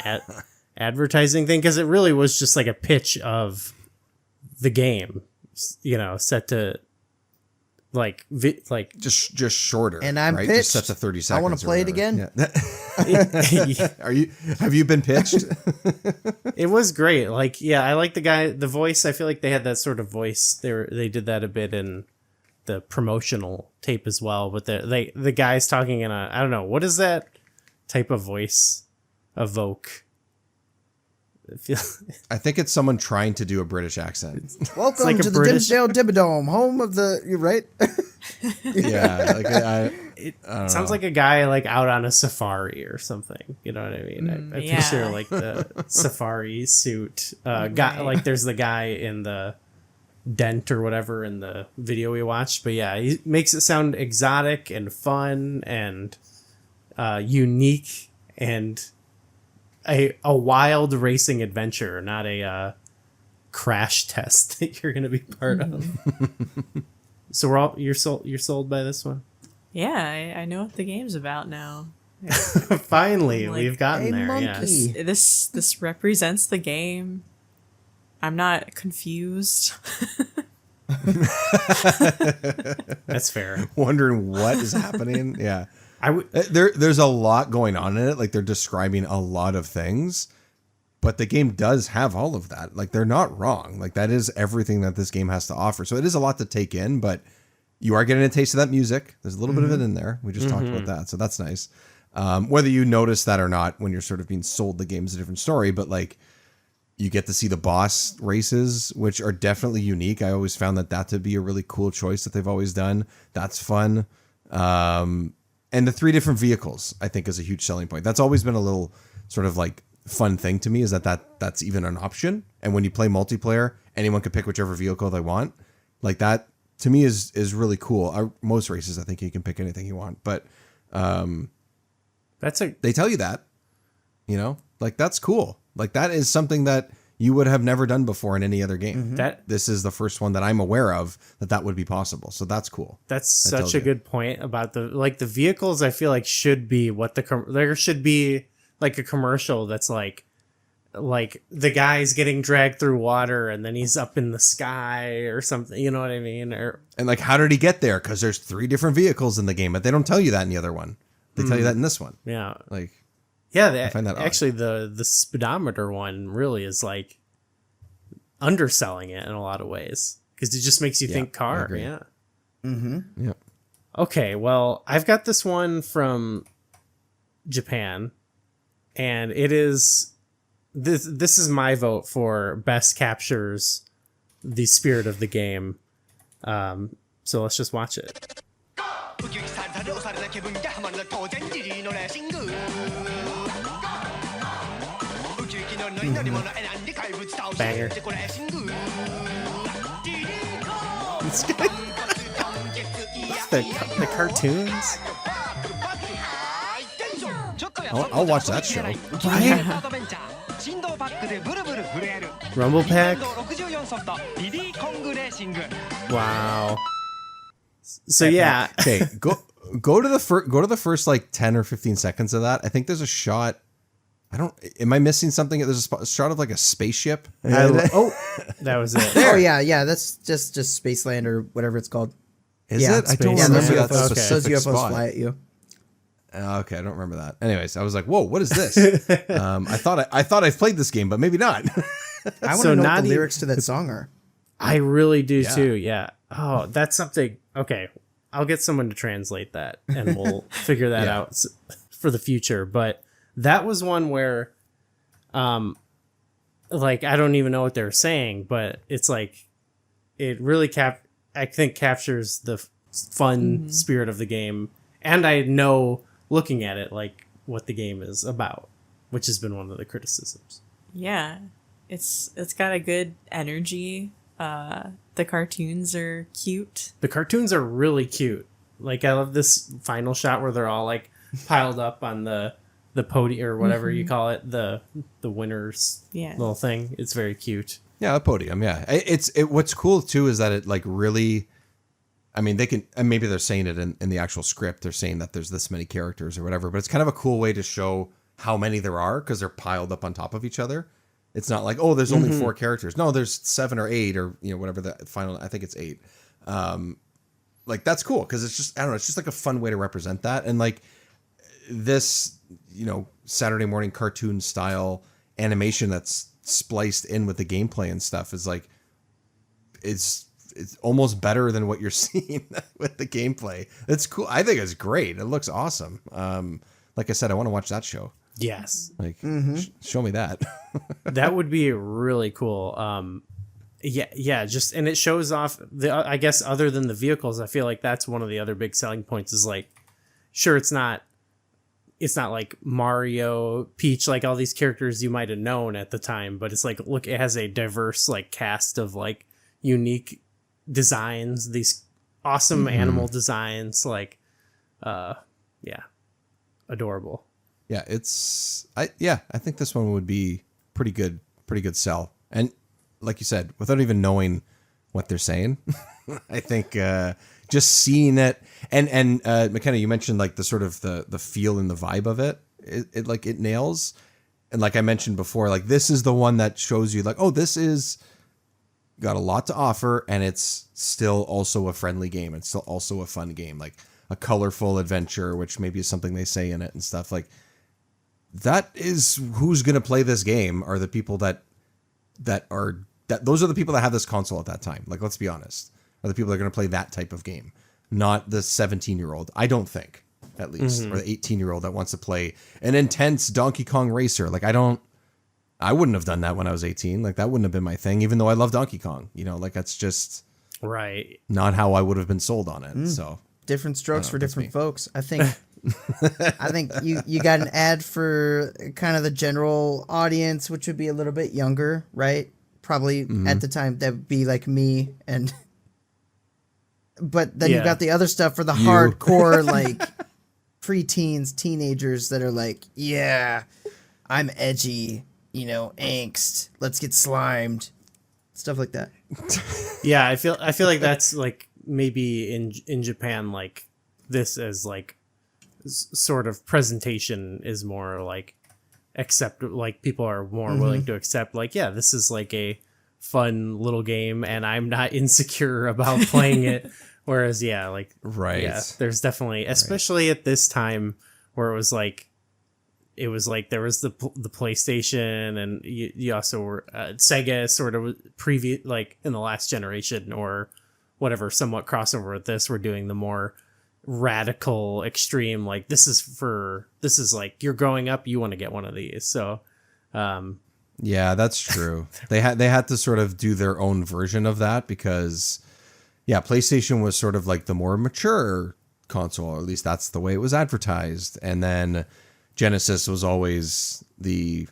Speaker 1: advertising thing, because it really was just like a pitch of the game, you know, set to like
Speaker 3: just shorter.
Speaker 4: And I'm
Speaker 3: right?
Speaker 4: pitched.
Speaker 3: Just set to 30 seconds.
Speaker 4: I want
Speaker 3: or
Speaker 4: to play it
Speaker 3: whatever.
Speaker 4: again.
Speaker 3: Yeah. Have you been pitched?
Speaker 1: It was great. Like, yeah, I like the voice. I feel like they had that sort of voice. They did that a bit in the promotional tape as well. But the guy's talking in a, I don't know, what does that type of voice evoke?
Speaker 3: I think it's someone trying to do a British accent.
Speaker 4: Welcome
Speaker 1: like a
Speaker 4: to the
Speaker 1: British-
Speaker 4: Dimsdale Dimmadome, home of the. You're right.
Speaker 3: Yeah. Like
Speaker 1: It
Speaker 3: I don't
Speaker 1: sounds
Speaker 3: know.
Speaker 1: like a guy like out on a safari or something. You know what I mean? I
Speaker 2: yeah.
Speaker 1: picture like the safari suit guy.
Speaker 2: Right.
Speaker 1: Like there's the guy in the dent or whatever in the video we watched. But yeah, he makes it sound exotic and fun and unique and a wild racing adventure, not a crash test that you're gonna be part of. So you're sold by this one.
Speaker 2: Yeah, I know what the game's about now.
Speaker 1: Finally,
Speaker 2: Like,
Speaker 1: we've gotten
Speaker 4: a
Speaker 1: there.
Speaker 4: monkey.
Speaker 1: Yeah.
Speaker 2: This represents the game. I'm not confused.
Speaker 1: That's fair.
Speaker 3: Wondering what is happening. Yeah.
Speaker 1: I would.
Speaker 3: There's a lot going on in it. Like they're describing a lot of things, but the game does have all of that. Like they're not wrong. Like that is everything that this game has to offer. So it is a lot to take in, but You are getting a taste of that music. There's a little bit of it in there. We just talked about that, so that's nice. Whether you notice that or not when you're sort of being sold the game is a different story, but like you get to see the boss races, which are definitely unique. I always found that to be a really cool choice that they've always done. That's fun. And the 3 different vehicles, I think, is a huge selling point. That's always been a little sort of like fun thing to me, is that's even an option. And when you play multiplayer, anyone can pick whichever vehicle they want. Like that to me is really cool. Most races, I think you can pick anything you want, but they tell you that, you know, like that's cool. Like that is something that you would have never done before in any other game. This is the first one that I'm aware of that would be possible. So that's cool.
Speaker 1: That's such a good point about the vehicles. I feel like should be what there should be like a commercial that's like the guy's getting dragged through water and then he's up in the sky or something. You know what I mean?
Speaker 3: And like, how did he get there? Because there's 3 different vehicles in the game, but they don't tell you that in the other one. They tell you that in this one.
Speaker 1: Yeah.
Speaker 3: Like,
Speaker 1: yeah,
Speaker 3: I find that
Speaker 1: actually the speedometer one really is like underselling it in a lot of ways because it just makes you think car. Yeah.
Speaker 3: Yeah.
Speaker 1: Okay, well, I've got this one from Japan, and it is this is my vote for best captures the spirit of the game. So let's just watch it. Banger. the cartoons.
Speaker 3: I'll watch that show.
Speaker 1: Rumble Pack. Wow. So yeah.
Speaker 3: Okay, go to the first like 10 or 15 seconds of that. I think there's a shot. Am I missing something? There's a shot of like a spaceship.
Speaker 1: That was it.
Speaker 4: Oh yeah, that's just Spaceland or whatever it's called.
Speaker 3: Is it? I don't
Speaker 1: Space.
Speaker 3: remember
Speaker 1: Yeah,
Speaker 3: that
Speaker 1: okay.
Speaker 3: specific
Speaker 4: Those UFOs
Speaker 3: spot.
Speaker 4: fly at you.
Speaker 3: Okay, I don't remember that. Anyways, I was like, "Whoa, what is this?" I thought I played this game, but maybe not.
Speaker 4: I want
Speaker 1: So
Speaker 4: to know
Speaker 1: not
Speaker 4: what the
Speaker 1: even-
Speaker 4: lyrics to that song are.
Speaker 1: I really do too. Yeah. Oh, that's something. Okay, I'll get someone to translate that, and we'll figure that out for the future. But that was one where, like I don't even know what they're saying, but it's like it really I think captures the fun spirit of the game, and I know looking at it like what the game is about, which has been one of the criticisms.
Speaker 2: Yeah, it's got a good energy. The cartoons are cute.
Speaker 1: The cartoons are really cute. Like I love this final shot where they're all like piled up on the podium or whatever you call it, the winner's little thing. It's very cute.
Speaker 3: Yeah, a podium. Yeah, what's cool too is that it like really. I mean, they can, and maybe they're saying it in the actual script. They're saying that there's this many characters or whatever, but it's kind of a cool way to show how many there are because they're piled up on top of each other. It's not like, oh, there's only 4 characters. No, there's 7 or 8 or, you know, whatever the final, I think it's 8. Like that's cool because it's just, I don't know, it's just like a fun way to represent that. And like this, you know, Saturday morning cartoon style animation that's spliced in with the gameplay and stuff is like, it's almost better than what you're seeing with the gameplay. It's cool. I think it's great. It looks awesome. Like I said, I want to watch that show.
Speaker 1: Yes.
Speaker 3: Like, show me that.
Speaker 1: That would be really cool. Yeah, just, and it shows off I guess other than the vehicles, I feel like that's one of the other big selling points is like, sure, it's not like Mario, Peach, like all these characters you might have known at the time, but it's like, look, it has a diverse like cast of like unique designs, these awesome animal designs, like adorable.
Speaker 3: Yeah, I think this one would be pretty good sell. And like you said, without even knowing what they're saying, I think just seeing it and McKenna, you mentioned like the sort of the feel and the vibe of it like it nails. And like I mentioned before, like this is the one that shows you like, oh, this is got a lot to offer, and it's still also a friendly game. It's still also a fun game, like a colorful adventure, which maybe is something they say in it and stuff. Like that is who's going to play this game are the people those are the people that have this console at that time. Like, let's be honest, are the people that are going to play that type of game. not the 17-year-old. I don't think, at least, or the 18-year-old that wants to play an intense Donkey Kong racer. Like I wouldn't have done that when I was 18. Like that wouldn't have been my thing, even though I love Donkey Kong. You know, like that's just
Speaker 1: right.
Speaker 3: Not how I would have been sold on it. So
Speaker 4: different strokes for different folks. I think I think you got an ad for kind of the general audience, which would be a little bit younger, right? Probably at the time that would be like me but then you got the other stuff for the hardcore like preteens, teenagers that are like, yeah, I'm edgy, you know, angst. Let's get slimed. Stuff like that.
Speaker 1: Yeah, I feel like that's like maybe in Japan, like this as like sort of presentation is more like like people are more willing to accept like, yeah, this is like a fun little game and I'm not insecure about playing it. Whereas, yeah, like, yeah, there's definitely, especially at this time where it was like there was the PlayStation and you also were Sega sort of previous, like in the last generation or whatever, somewhat crossover with this, we're doing the more radical extreme, like this is like you're growing up, you want to get one of these. So,
Speaker 3: yeah, that's true. They had to sort of do their own version of that because, yeah, PlayStation was sort of like the more mature console, or at least that's the way it was advertised. And then Genesis was always we're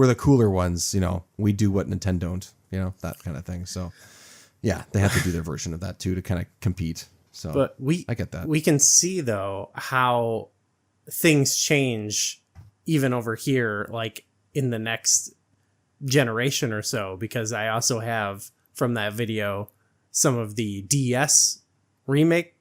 Speaker 3: the cooler ones, you know, we do what Nintendo don't, you know, that kind of thing. So yeah, they had to do their version of that too to kind of compete. So
Speaker 1: but
Speaker 3: I get that.
Speaker 1: We can see though how things change even over here, like in the next generation or so, because I also have from that video some of the DS remake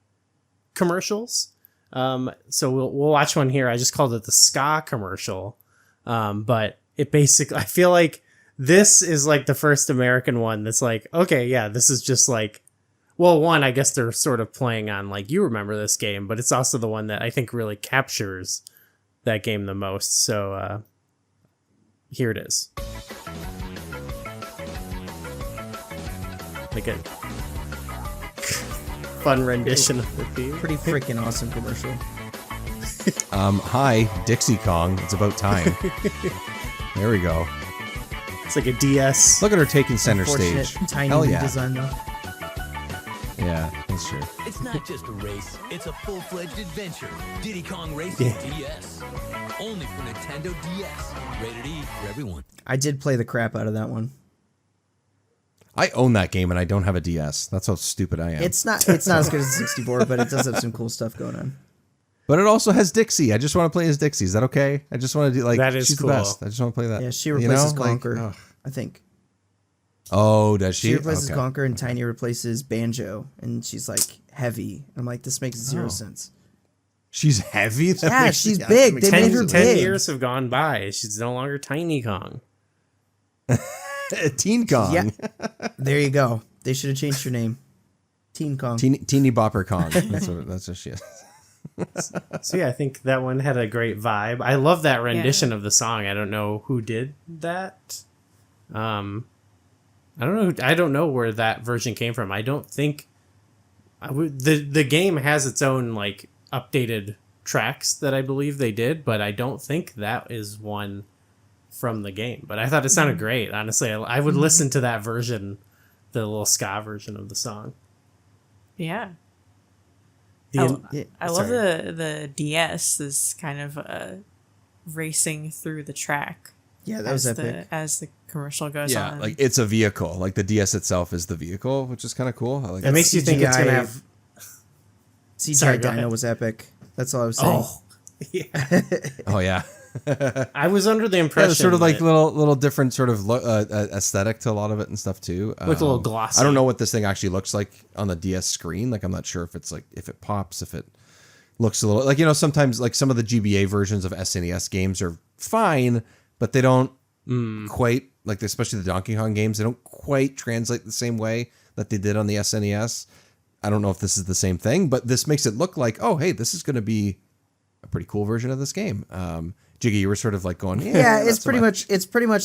Speaker 1: commercials. So we'll watch one here. I just called it the ska commercial. But it basically, I feel like this is like the first American one that's like, okay, yeah, this is just like, well, one, I guess they're sort of playing on like, you remember this game, but it's also the one that I think really captures that game the most. So here it is. Like a fun rendition of the theme.
Speaker 4: Pretty freaking awesome commercial.
Speaker 3: Hi, Dixie Kong. It's about time. There we go.
Speaker 1: It's like a DS.
Speaker 3: Look at her taking center
Speaker 4: Unfortunate
Speaker 3: stage.
Speaker 4: tiny
Speaker 3: Hell yeah.
Speaker 4: design though.
Speaker 3: Yeah, that's true.
Speaker 8: It's not just a race, it's a full-fledged adventure. Diddy Kong Racing DS. Only for Nintendo DS. Rated E for everyone.
Speaker 4: I did play the crap out of that one.
Speaker 3: I own that game and I don't have a DS. That's how stupid I am.
Speaker 4: It's not as good as the 64, but it does have some cool stuff going on.
Speaker 3: But it also has Dixie. I just want to play as Dixie. Is that okay? I just want to do like
Speaker 1: that is
Speaker 3: she's
Speaker 1: cool.
Speaker 3: the best. I just want to play that.
Speaker 4: Yeah, she replaces Conker,
Speaker 3: Like,
Speaker 4: I think.
Speaker 3: Oh, does she?
Speaker 4: She replaces
Speaker 3: Okay.
Speaker 4: Conker and Tiny replaces Banjo, and she's like heavy. I'm like, this makes zero sense.
Speaker 3: She's heavy?
Speaker 4: Yeah, she's big. They made her
Speaker 1: 10
Speaker 4: big.
Speaker 1: years have gone by. She's no longer Tiny Kong.
Speaker 3: Teen Kong.
Speaker 4: Yeah. There you go. They should have changed her name. Teen Kong.
Speaker 3: Teeny Bopper Kong. That's what she is.
Speaker 1: So yeah, I think that one had a great vibe. I love that rendition of the song. I don't know who did that. I don't know where that version came from. I don't think the game has its own like updated tracks that I believe they did, but I don't think that is one from the game. But I thought it sounded great. Honestly, I would listen to that version, the little ska version of the song.
Speaker 2: Yeah. I love the DS is kind of racing through the track.
Speaker 4: Yeah, that was epic.
Speaker 2: As the commercial goes
Speaker 3: Yeah,
Speaker 2: on.
Speaker 3: like it's a vehicle. Like the DS itself is the vehicle, which is kind of cool. I like
Speaker 1: It makes you think it's gonna have
Speaker 4: CGI
Speaker 1: Sorry, go
Speaker 4: Dino
Speaker 1: ahead.
Speaker 4: was epic. That's all I was saying.
Speaker 1: Oh, yeah.
Speaker 3: Oh yeah.
Speaker 1: I was under the impression
Speaker 3: Sort of like
Speaker 1: that-
Speaker 3: little different sort of aesthetic to a lot of it and stuff too.
Speaker 1: Look a little glossy.
Speaker 3: I don't know what this thing actually looks like on the DS screen. Like I'm not sure if it's like if it pops, if it looks a little like, you know, sometimes like some of the GBA versions of SNES games are fine, but they don't quite like, especially the Donkey Kong games, they don't quite translate the same way that they did on the SNES. I don't know if this is the same thing, but this makes it look like, oh, hey, this is going to be a pretty cool version of this game. Jiggy, you were sort of like going,
Speaker 4: Yeah, it's pretty much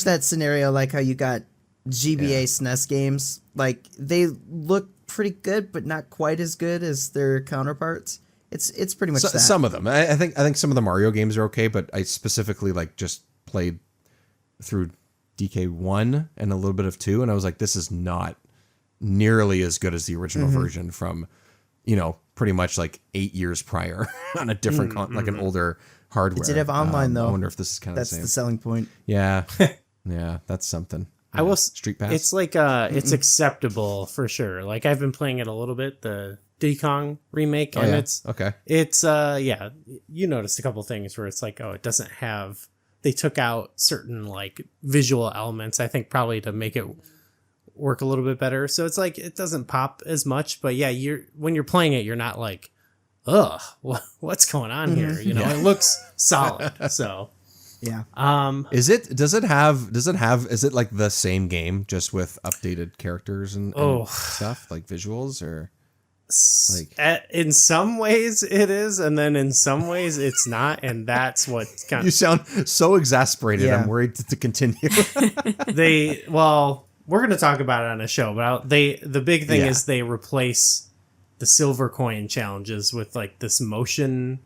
Speaker 4: that scenario, like how you got GBA SNES games. Like they look pretty good, but not quite as good as their counterparts. It's pretty much that.
Speaker 3: Some of them. I think some of the Mario games are okay, but I specifically like just played through DK1 and a little bit of 2, and I was like, this is not nearly as good as the original version from, pretty much like 8 years prior on a different like an older hardware.
Speaker 4: It did have online though.
Speaker 3: I wonder if this is kind of the same.
Speaker 4: That's the selling point.
Speaker 3: Yeah. Yeah, that's something.
Speaker 1: I will
Speaker 3: Street Pass.
Speaker 1: It's like it's acceptable for sure. Like I've been playing it a little bit, the Diddy Kong remake, and it's
Speaker 3: okay.
Speaker 1: It's you noticed a couple things where it's like, it doesn't have. They took out certain like visual elements, I think probably to make it work a little bit better. So it's like it doesn't pop as much, but yeah, when you're playing it, you're not like, ugh, what's going on here? It looks solid. So
Speaker 4: yeah.
Speaker 3: Is it like the same game just with updated characters and stuff like visuals, or like
Speaker 1: in some ways it is, and then in some ways it's not, and that's what kind of...
Speaker 3: You sound so exasperated.
Speaker 4: Yeah.
Speaker 3: I'm worried to continue.
Speaker 1: We're going to talk about it on a show, but the big thing is they replace the silver coin challenges with like this motion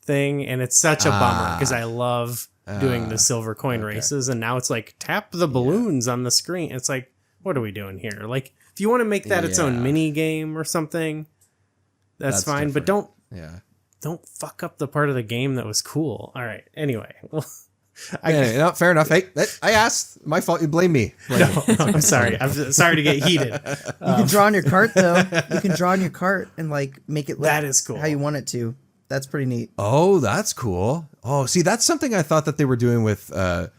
Speaker 1: thing, and it's such a bummer because I love doing the silver coin races, and now it's like tap the balloons on the screen. It's like, what are we doing here? Like, if you want to make that its own mini game or something, that's fine,
Speaker 3: different.
Speaker 1: but don't fuck up the part of the game that was cool. All right. Anyway, well,
Speaker 3: fair enough. Hey, I asked. My fault. You blame me.
Speaker 1: I'm sorry. I'm sorry to get heated.
Speaker 4: You can draw on your cart though. You can draw on your cart and like make it look
Speaker 1: that is cool.
Speaker 4: how you want it to. That's pretty neat.
Speaker 3: Oh, that's cool. Oh, see, that's something I thought that they were doing with Mario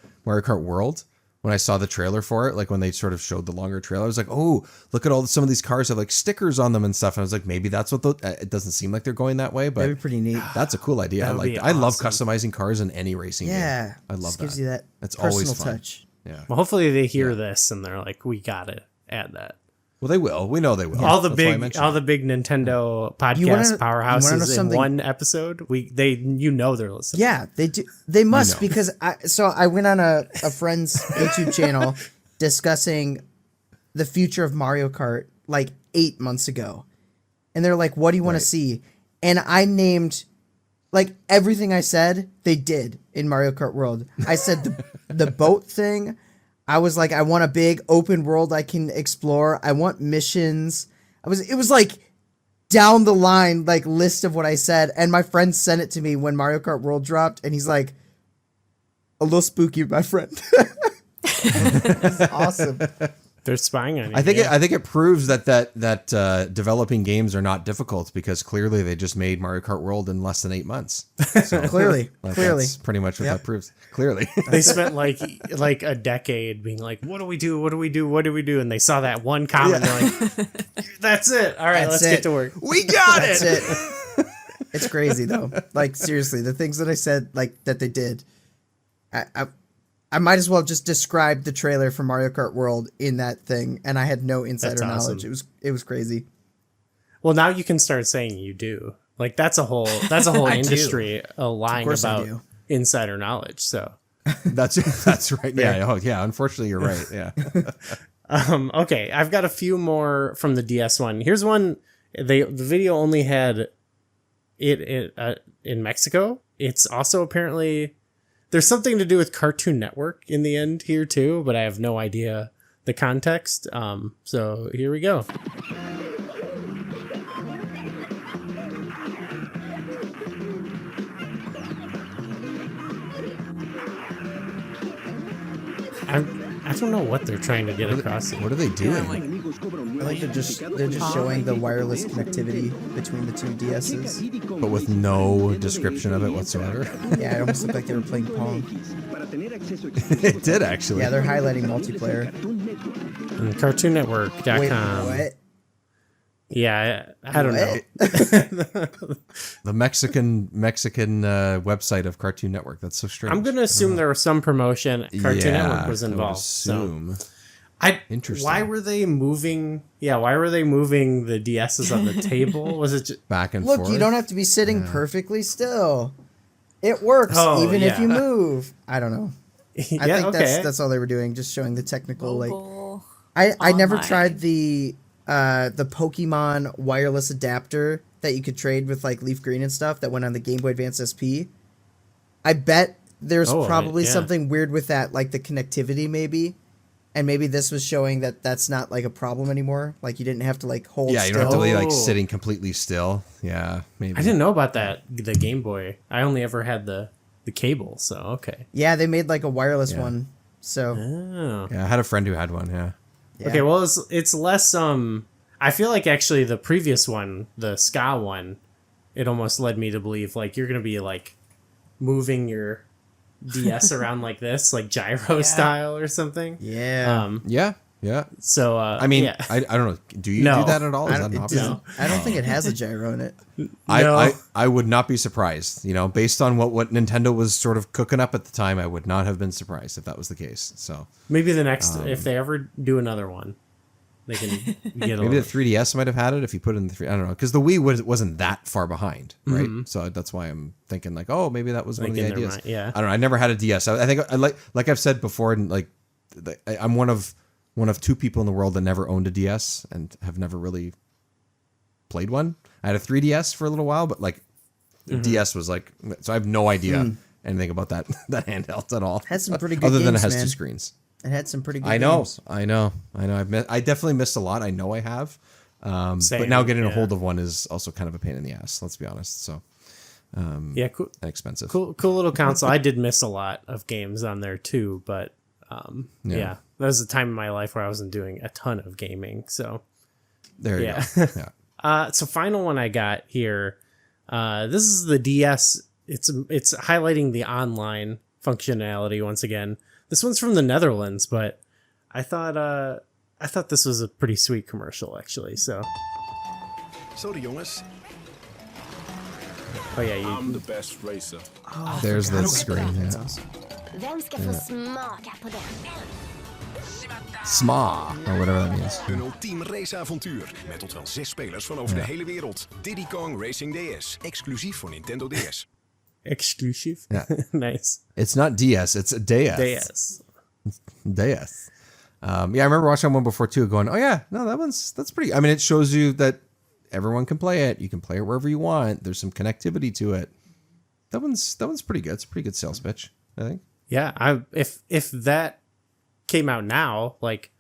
Speaker 3: Kart World. When I saw the trailer for it, like when they sort of showed the longer trailer, I was like, oh, look at some of these cars have like stickers on them and stuff. And I was like, maybe that's what it doesn't seem like they're going that way, but
Speaker 4: That'd be pretty neat.
Speaker 3: That's a cool idea. I love customizing cars in any racing game.
Speaker 4: Yeah.
Speaker 3: I love that.
Speaker 4: Gives you that
Speaker 3: That's
Speaker 4: personal
Speaker 3: always fun.
Speaker 4: touch.
Speaker 3: Yeah.
Speaker 1: Well, hopefully they hear this and they're like, we gotta add that.
Speaker 3: Well, they will. We know they will.
Speaker 1: All the big Nintendo podcast powerhouses in one episode. They're listening.
Speaker 4: Yeah, they do. They must, because I went on a friend's YouTube channel discussing the future of Mario Kart like 8 months ago, and they're like, "What do you want to see?" And I named like everything I said they did in Mario Kart World. I said the boat thing. I was like, I want a big open world I can explore. I want missions. It was like down the line, like list of what I said. And my friend sent it to me when Mario Kart World dropped. And he's like, a little spooky, my friend. It's awesome.
Speaker 1: They're spying on you.
Speaker 3: I think it proves that developing games are not difficult, because clearly they just made Mario Kart World in less than 8 months. So,
Speaker 4: clearly.
Speaker 3: That's pretty much what that proves. Clearly.
Speaker 1: They spent like a decade being like, what do we do? What do we do? What do we do? And they saw that one comment. They're like, that's it. All right, let's get to work.
Speaker 3: We got
Speaker 4: That's it. It's crazy though. Like seriously, the things that I said, like that they did, I might as well just describe the trailer for Mario Kart World in that thing, and I had no insider knowledge. It was crazy.
Speaker 1: Well, now you can start saying you do. Like that's a whole industry lying about insider knowledge. So
Speaker 3: that's right. Yeah. Oh yeah. Unfortunately, you're right. Yeah.
Speaker 1: Okay, I've got a few more from the DS one. Here's one. The video only had it in Mexico. It's also apparently. There's something to do with Cartoon Network in the end here too, but I have no idea the context. So here we go. I don't know what they're trying to get across.
Speaker 3: What are they doing?
Speaker 4: I like they're just showing the wireless connectivity between the two DSs,
Speaker 3: but with no description of it whatsoever.
Speaker 4: Yeah, it almost looked like they were playing Pong.
Speaker 3: It did actually.
Speaker 4: Yeah, they're highlighting multiplayer.
Speaker 1: CartoonNetwork.com.
Speaker 4: Wait, what?
Speaker 1: Yeah, I don't know.
Speaker 3: The Mexican website of Cartoon Network. That's so strange.
Speaker 1: I'm going to assume there was some promotion. Cartoon Network was involved.
Speaker 3: Assume.
Speaker 1: So.
Speaker 3: Interesting.
Speaker 1: Why were they moving? Yeah, why were they moving the DSs on the table? Was it just
Speaker 3: back and forth?
Speaker 4: Look, you don't have to be sitting perfectly still. It works if you move. I don't know. I think that's all they were doing, just showing the technical I never
Speaker 2: online.
Speaker 4: tried the Pokemon wireless adapter that you could trade with like Leaf Green and stuff that went on the Game Boy Advance SP. I bet there's probably
Speaker 1: yeah.
Speaker 4: something weird with that, like the connectivity maybe. And maybe this was showing that that's not like a problem anymore. Like you didn't have to like hold
Speaker 3: Yeah, you don't have to
Speaker 4: still.
Speaker 3: be like
Speaker 1: Oh.
Speaker 3: sitting completely still. Yeah, maybe.
Speaker 1: I didn't know about that. The Game Boy. I only ever had the cable. So okay.
Speaker 4: Yeah, they made like a wireless
Speaker 3: Yeah.
Speaker 4: one. So
Speaker 1: Oh.
Speaker 3: Yeah, I had a friend who had one. Yeah.
Speaker 4: yeah.
Speaker 1: Okay. Well, it's less. I feel like actually the previous one, the ska one, it almost led me to believe like you're gonna be like moving your DS around like this, like gyro style or something.
Speaker 4: Yeah.
Speaker 3: Yeah.
Speaker 1: So
Speaker 3: I mean,
Speaker 1: yeah.
Speaker 3: I don't know. Do you
Speaker 1: No.
Speaker 3: do that at all? Is
Speaker 4: I
Speaker 3: that
Speaker 4: don't,
Speaker 3: an
Speaker 4: it
Speaker 3: option?
Speaker 4: doesn't- I don't think it has a gyro in it.
Speaker 1: No.
Speaker 3: I would not be surprised. You know, based on what Nintendo was sort of cooking up at the time, I would not have been surprised if that was the case. So
Speaker 1: Maybe the next, if they ever do another one, they can get a
Speaker 3: maybe the
Speaker 1: little.
Speaker 3: 3DS might have had it if you put it in the 3. I don't know, because the Wii wasn't that far behind, right?
Speaker 1: Mm-hmm.
Speaker 3: So that's why I'm thinking like, oh, maybe that was one of the
Speaker 1: in their
Speaker 3: ideas.
Speaker 1: mind, yeah.
Speaker 3: I don't know. I never had a DS. I think I like I've said before, and like I'm one of 2 people in the world that never owned a DS and have never really played one. I had a 3DS for a little while, but like
Speaker 1: Mm-hmm.
Speaker 3: DS was like, so I have no idea anything about that handheld at all.
Speaker 4: Had some pretty good
Speaker 3: other than it
Speaker 4: games,
Speaker 3: has
Speaker 4: man.
Speaker 3: 2 screens.
Speaker 4: It had some pretty good
Speaker 3: I know,
Speaker 4: games.
Speaker 3: I definitely missed a lot. I know I have, but
Speaker 1: Same,
Speaker 3: now getting a
Speaker 1: yeah.
Speaker 3: hold of one is also kind of a pain in the ass. Let's be honest. So
Speaker 1: Yeah, cool.
Speaker 3: and expensive.
Speaker 1: Cool little console. I did miss a lot of games on there too, but yeah, that was a time in my life where I wasn't doing a ton of gaming. So
Speaker 3: There you
Speaker 1: yeah.
Speaker 3: go. Yeah.
Speaker 1: So final one I got here. This is the DS. It's highlighting the online functionality once again. This one's from the Netherlands, but I thought this was a pretty sweet commercial actually. So
Speaker 10: Sorry jongens,
Speaker 1: oh yeah,
Speaker 10: I'm
Speaker 1: you,
Speaker 10: the best racer.
Speaker 3: There's the screen. Yeah.
Speaker 11: Vem ska få smaka på den?
Speaker 3: SMA or whatever that means.
Speaker 10: Een ultiem raceavontuur met tot wel 6 spelers van over de hele wereld. Diddy Kong Racing DS, exclusief voor Nintendo DS.
Speaker 1: exclusive.
Speaker 3: Yeah.
Speaker 1: Nice.
Speaker 3: It's not DS. It's a DS.
Speaker 1: DS.
Speaker 3: DS. Yeah, I remember watching one before too, going, "Oh yeah, no, that's pretty." I mean, it shows you that everyone can play it. You can play it wherever you want. There's some connectivity to it. That one's pretty good. It's a pretty good sales pitch, I think.
Speaker 1: Yeah, if that came out now, like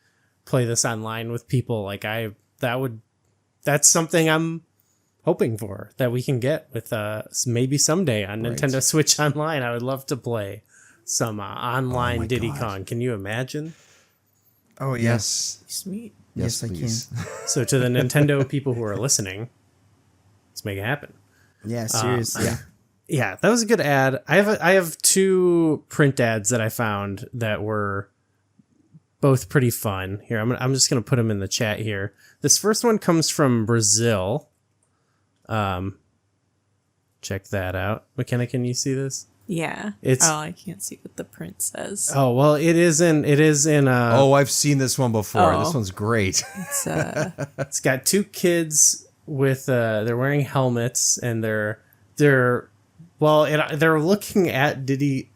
Speaker 1: play this online with people, like that's something I'm hoping for that we can get with maybe someday on
Speaker 3: Right.
Speaker 1: Nintendo Switch Online. I would love to play some online
Speaker 3: my
Speaker 1: Diddy
Speaker 3: God.
Speaker 1: Kong. Can you imagine?
Speaker 4: Oh yeah.
Speaker 3: Yes.
Speaker 2: Sweet.
Speaker 4: Yes, I
Speaker 3: please.
Speaker 1: So to the Nintendo people who are listening, let's make it happen.
Speaker 4: Yeah, seriously.
Speaker 1: Yeah, that was a good ad. I have 2 print ads that I found that were both pretty fun. Here, I'm just gonna put them in the chat here. This first one comes from Brazil. Check that out. McKenna, can you see this?
Speaker 2: Yeah.
Speaker 1: It's-
Speaker 2: I can't see what the print says.
Speaker 1: Oh well, it is in.
Speaker 3: Oh, I've seen this one before.
Speaker 2: Oh.
Speaker 3: This one's great.
Speaker 2: It's
Speaker 1: It's got 2 kids with they're wearing helmets and they're looking at Diddy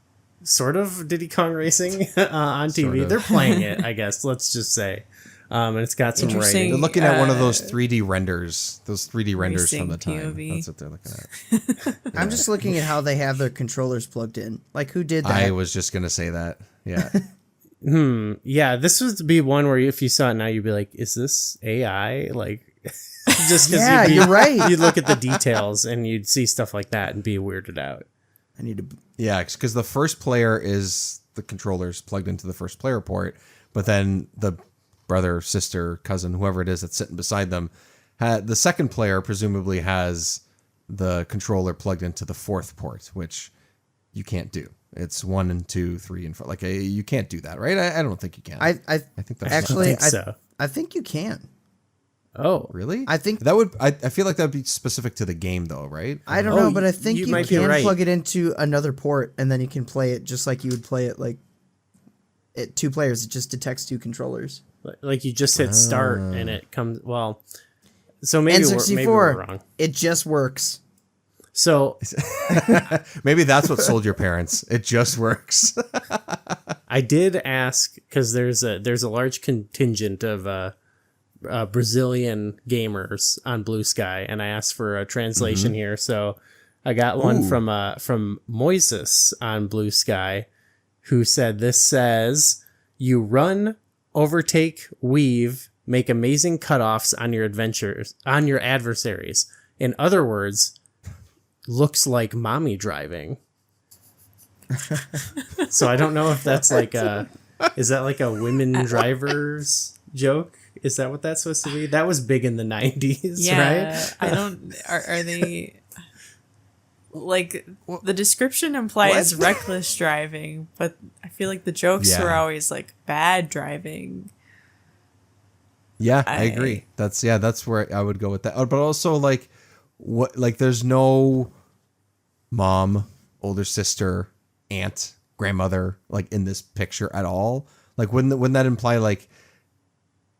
Speaker 1: Kong Racing on TV.
Speaker 3: Sort of.
Speaker 1: They're playing it, I guess. Let's just say, and it's got some
Speaker 2: Interesting.
Speaker 1: writing.
Speaker 3: They're looking at one of those 3D renders. Those 3D renders from the
Speaker 2: Racing
Speaker 3: time.
Speaker 2: POV.
Speaker 3: That's what they're looking at.
Speaker 4: I'm just looking at how they have their controllers plugged in. Like who did that?
Speaker 3: I was just gonna say that. Yeah.
Speaker 1: Yeah, this would be one where if you saw it now, you'd be like, "Is this AI?" Like, just because
Speaker 4: Yeah, you're right.
Speaker 1: You'd look at the details and you'd see stuff like that and be weirded out.
Speaker 4: I need to.
Speaker 3: Yeah, because the first player is the controllers plugged into the first player port, but then the brother, sister, cousin, whoever it is that's sitting beside them, the second player presumably has the controller plugged into the fourth port, which you can't do. It's 1 and 2, 3 and 4. Like you can't do that, right? I don't think you can.
Speaker 4: I
Speaker 3: think that's
Speaker 4: actually
Speaker 1: think so.
Speaker 4: I think you can.
Speaker 1: Oh,
Speaker 3: really.
Speaker 4: I think
Speaker 3: that would. I feel like that would be specific to the game, though, right?
Speaker 4: I don't
Speaker 1: Oh,
Speaker 4: know, but I think
Speaker 1: you
Speaker 4: you,
Speaker 1: might be
Speaker 4: can
Speaker 1: right.
Speaker 4: plug it into another port and then you can play it just like you would play it like 2 players. It just detects 2 controllers.
Speaker 1: like you just hit start and it comes. Well, so maybe maybe we're wrong.
Speaker 4: It just works.
Speaker 1: So
Speaker 3: Maybe that's what sold your parents. It just works.
Speaker 1: I did ask because there's a large contingent of Brazilian gamers on Blue Sky, and I asked for a translation here. So I got one from Moises on Blue Sky, who said this says, "You run, overtake, weave, make amazing cutoffs on your adversaries. In other words, looks like mommy driving." So I don't know if that's like is that like a women drivers joke? Is that what that's supposed to be? That was big in the 90s, right?
Speaker 2: I don't, are they, like, the description implies reckless driving, but I feel like the jokes were always like bad driving.
Speaker 3: Yeah, I agree. That's where I would go with that. But also like there's no mom, older sister, aunt, grandmother like in this picture at all. Like wouldn't that imply like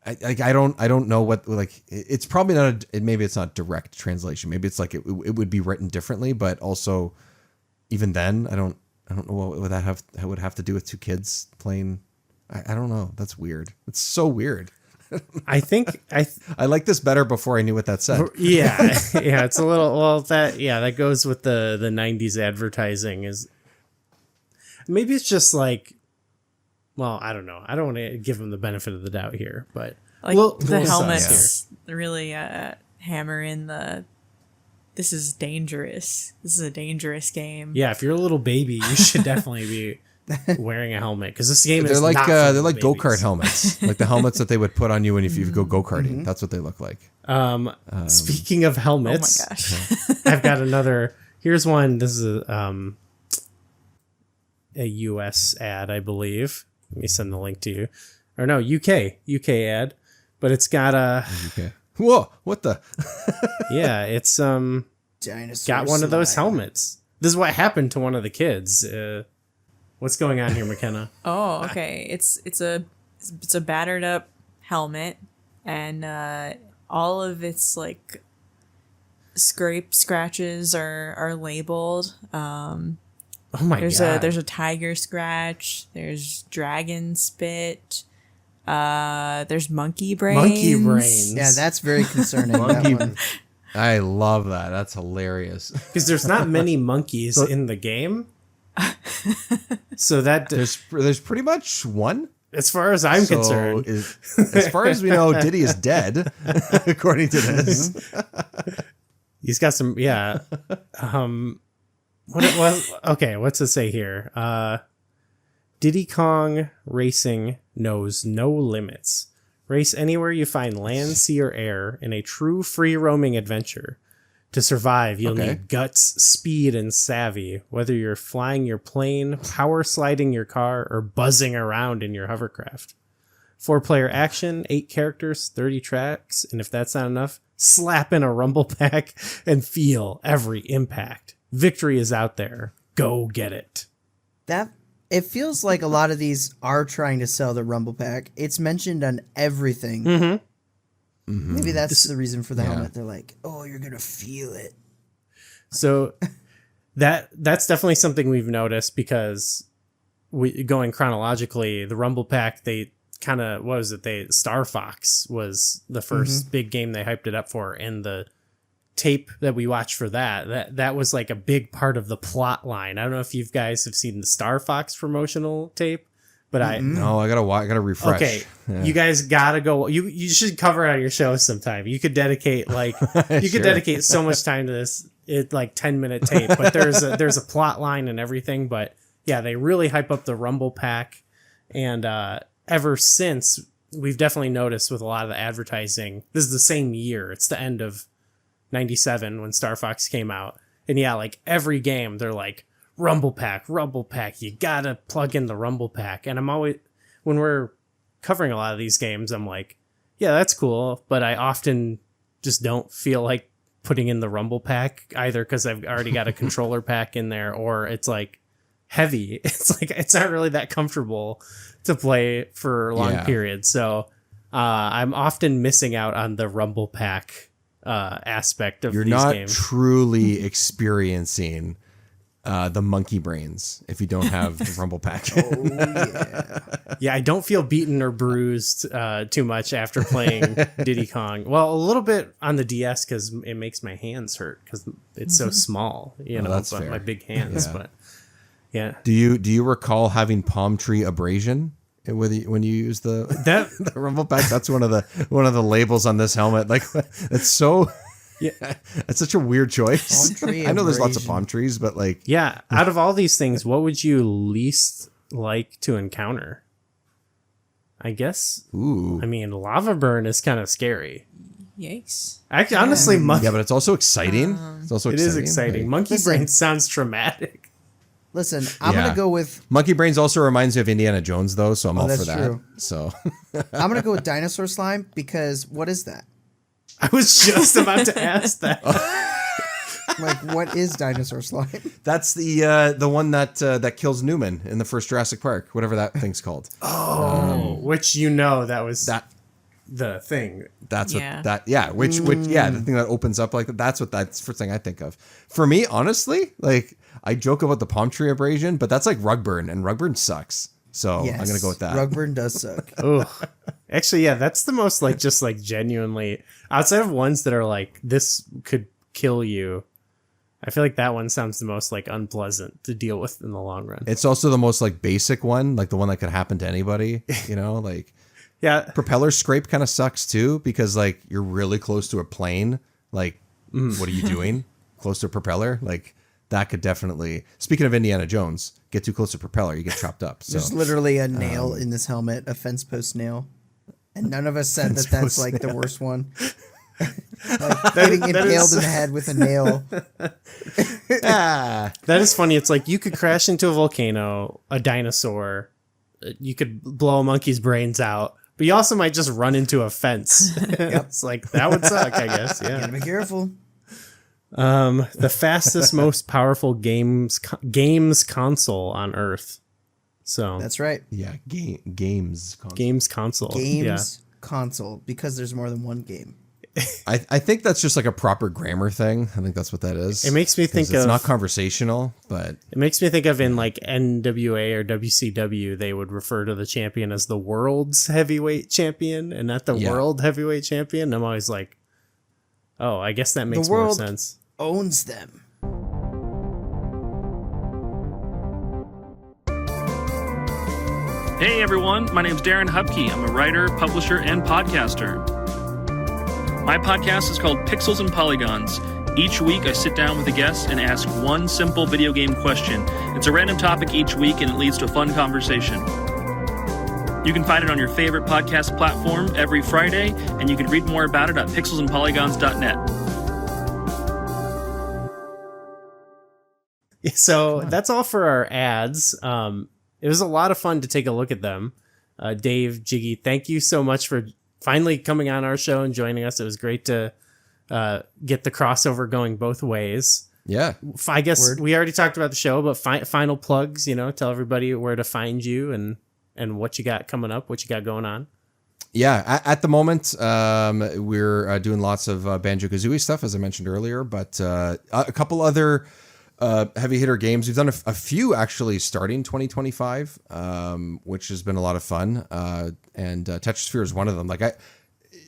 Speaker 3: I don't know what, like, it's probably not maybe it's not direct translation. Maybe it's like it would be written differently, but also even then I don't know what would that would have to do with two kids playing. I don't know. That's weird. It's so weird.
Speaker 1: I think
Speaker 3: I like this better before I knew what that said.
Speaker 1: Yeah. It's a little, that goes with the 90s advertising is maybe it's just like, well, I don't know. I don't want to give them the benefit of the doubt here, but
Speaker 2: like the helmets really hammer in this is dangerous. This is a dangerous game.
Speaker 1: Yeah, if you're a little baby, you should definitely be wearing a helmet because this game
Speaker 3: they're
Speaker 1: is
Speaker 3: like
Speaker 1: not
Speaker 3: they're like go-kart helmets, like the helmets that they would put on you if you go go-karting. That's what they look like.
Speaker 1: Speaking of helmets,
Speaker 2: oh my gosh.
Speaker 1: I've got another. Here's one. This is a US ad, I believe. Let me send the link to you. Or no, UK ad, but it's got a
Speaker 3: UK. Whoa, what the?
Speaker 1: Yeah, it's
Speaker 4: Dinosaur
Speaker 1: got one of those
Speaker 4: slide.
Speaker 1: helmets. This is what happened to one of the kids. What's going on here, McKenna?
Speaker 2: Oh, okay. It's a battered up helmet, and all of its like scratches are labeled.
Speaker 1: Oh my god!
Speaker 2: There's a tiger scratch. There's dragon spit. There's monkey brains.
Speaker 1: Monkey brains.
Speaker 4: Yeah, that's very concerning. That one.
Speaker 3: I love that. That's hilarious.
Speaker 1: Because there's not many monkeys in the game. So that
Speaker 3: there's pretty much one.
Speaker 1: As far as I'm concerned.
Speaker 3: As far as we know, Diddy is dead, according to this.
Speaker 1: He's got some, yeah. Okay, what's it say here? Diddy Kong Racing knows no limits. Race anywhere you find land, sea, or air in a true free-roaming adventure. To survive, you'll need guts, speed, and savvy, whether you're flying your plane, power sliding your car, or buzzing around in your hovercraft. 4-player action, 8 characters, 30 tracks, and if that's not enough, slap in a rumble pack and feel every impact. Victory is out there. Go get it.
Speaker 4: It feels like a lot of these are trying to sell the Rumble Pack. It's mentioned on everything.
Speaker 1: Mm-hmm.
Speaker 4: Maybe that's the reason for the helmet. They're like, oh, you're going to feel it.
Speaker 1: So that's definitely something we've noticed because going chronologically, the Rumble Pack, they kind of, what was it? Star Fox was the first big game they hyped it up for, and the tape that we watched for that was like a big part of the plot line. I don't know if you guys have seen the Star Fox promotional tape, but
Speaker 3: No, I gotta refresh.
Speaker 1: Okay, yeah. You guys gotta go. You should cover it on your show sometime. You could dedicate could dedicate so much time to this. It's like 10-minute tape, but there's a plot line and everything. But yeah, they really hype up the Rumble Pack, and ever since we've definitely noticed with a lot of the advertising. This is the same year. It's the end of 97 when Star Fox came out, and yeah, like every game they're like Rumble Pack, you gotta plug in the Rumble Pack. And I'm always, when we're covering a lot of these games, I'm like, yeah, that's cool, but I often just don't feel like putting in the Rumble Pack either because I've already got a controller pack in there, or it's like heavy. It's like it's not really that comfortable to play for long periods. So I'm often missing out on the Rumble Pack aspect of these games.
Speaker 3: You're not truly experiencing the monkey brains if you don't have the rumble pack.
Speaker 4: Oh yeah.
Speaker 1: Yeah, I don't feel beaten or bruised too much after playing Diddy Kong. Well, a little bit on the DS because it makes my hands hurt because it's so small. You know,
Speaker 3: that's
Speaker 1: but
Speaker 3: fair.
Speaker 1: my big hands.
Speaker 3: Yeah.
Speaker 1: But yeah,
Speaker 3: Do you recall having palm tree abrasion when you use the rumble pack? That's one of the labels on this helmet. Like, it's so. Yeah, it's such a weird choice.
Speaker 4: Palm tree
Speaker 3: I know there's lots of
Speaker 4: abrasion.
Speaker 3: palm trees, but like,
Speaker 1: yeah. Out of all these things, what would you least like to encounter? I guess.
Speaker 3: ooh,
Speaker 1: I mean, lava burn is kind of scary.
Speaker 2: Yikes.
Speaker 1: Actually, honestly,
Speaker 3: yeah, but it's also exciting. It's also
Speaker 1: it is exciting.
Speaker 3: Like,
Speaker 1: Monkey
Speaker 4: Listen.
Speaker 1: brain sounds traumatic.
Speaker 4: Listen, I'm
Speaker 3: Yeah.
Speaker 4: gonna go with
Speaker 3: Monkey brains also reminds me of Indiana Jones, though, so I'm all for
Speaker 4: that's
Speaker 3: that.
Speaker 4: true.
Speaker 3: So
Speaker 4: I'm gonna go with dinosaur slime because what is that?
Speaker 1: I was just about to ask that.
Speaker 4: Like, what is dinosaur slime?
Speaker 3: that's the one that kills Newman in the first Jurassic Park, whatever that thing's called.
Speaker 1: Which that was the thing.
Speaker 3: That's
Speaker 2: Yeah.
Speaker 3: what that which the thing that opens up like that. That's the first thing I think of. For me, honestly, like I joke about the palm tree abrasion, but that's like rug burn, and rug burn sucks. So I'm gonna go with that.
Speaker 4: Rugburn does suck.
Speaker 1: Oh, actually, yeah, that's the most like just like genuinely outside of ones that are like this could kill you. I feel like that one sounds the most like unpleasant to deal with in the long run.
Speaker 3: It's also the most like basic one, like the one that could happen to anybody. You know, like
Speaker 1: Yeah,
Speaker 3: propeller scrape kind of sucks too because like you're really close to a plane. Like, what are you doing? Close to a propeller? Like that could definitely. Speaking of Indiana Jones, get too close to propeller, you get chopped up. So
Speaker 4: There's literally a nail in this helmet, a fence post nail, and none of us said that that's like the worst one. Like getting impaled in the head with a nail.
Speaker 1: that is funny. It's like you could crash into a volcano, a dinosaur, you could blow a monkey's brains out, but you also might just run into a fence. It's like that would suck, I guess. Yeah.
Speaker 4: Gotta be careful.
Speaker 1: The fastest, most powerful games console on Earth. So
Speaker 4: That's right.
Speaker 3: yeah, games. Console.
Speaker 1: games console.
Speaker 4: Games console because there's more than one game.
Speaker 3: I think that's just like a proper grammar thing. I think that's what that is.
Speaker 1: It makes me think
Speaker 3: it's
Speaker 1: of
Speaker 3: not conversational, but
Speaker 1: It makes me think of in like NWA or WCW, they would refer to the champion as the world's heavyweight champion and not the world heavyweight champion. I'm always like, oh, I guess that makes more
Speaker 4: world
Speaker 1: sense.
Speaker 4: owns them.
Speaker 12: Hey everyone, my name's Darren Hupke. I'm a writer, publisher, and podcaster. My podcast is called Pixels and Polygons. Each week I sit down with a guest and ask one simple video game question. It's a random topic each week and it leads to a fun conversation. You can find it on your favorite podcast platform every Friday, and you can read more about it at pixelsandpolygons.net.
Speaker 1: So that's all for our ads. It was a lot of fun to take a look at them. Dave, Jiggy, thank you so much for finally coming on our show and joining us. It was great to get the crossover going both ways.
Speaker 3: yeah.
Speaker 1: I guess we already talked about the show, but final plugs, tell everybody where to find you and what you got coming up, what you got going on.
Speaker 3: Yeah, at the moment, we're doing lots of Banjo-Kazooie stuff, as I mentioned earlier, but a couple other heavy hitter games. We've done a few actually starting 2025, which has been a lot of fun. And Tetrasphere is one of them.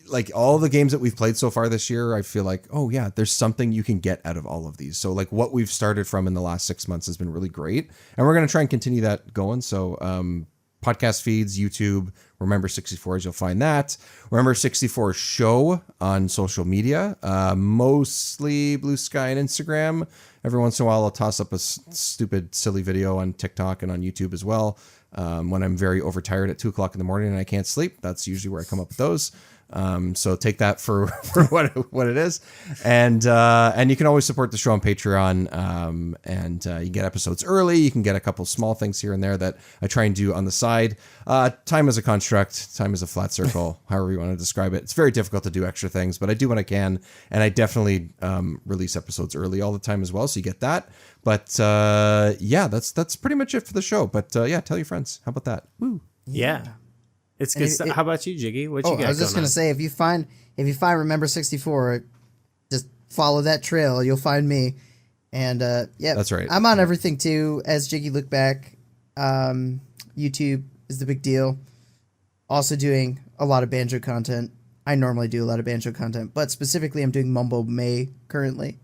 Speaker 3: Like all the games that we've played so far this year, I feel like, oh yeah, there's something you can get out of all of these. So like what we've started from in the last 6 months has been really great. And we're going to try and continue that going. So, podcast feeds, YouTube, Remember 64, as you'll find that. Remember 64 show on social media, mostly Blue Sky and Instagram. Every once in a while, I'll toss up a stupid, silly video on TikTok and on YouTube as well. When I'm very overtired at 2 o'clock in the morning and I can't sleep, that's usually where I come up with those. So take that for what it is. And you can always support the show on Patreon. And you get episodes early. You can get a couple small things here and there that I try and do on the side. Time is a construct. Time is a flat circle, however you want to describe it. It's very difficult to do extra things, but I do when I can. And I definitely release episodes early all the time as well. So you get that. But yeah, that's pretty much it for the show. But yeah, tell your friends. How about that? Woo.
Speaker 1: Yeah. It's good stuff. How about you, Jiggy? What you got?
Speaker 4: I was just gonna say, if you find Remember 64, just follow that trail. You'll find me. And yeah,
Speaker 3: That's right.
Speaker 4: I'm on everything too as Jiggylookback. YouTube is the big deal. Also doing a lot of banjo content. I normally do a lot of banjo content, but specifically I'm doing Mumbo May currently.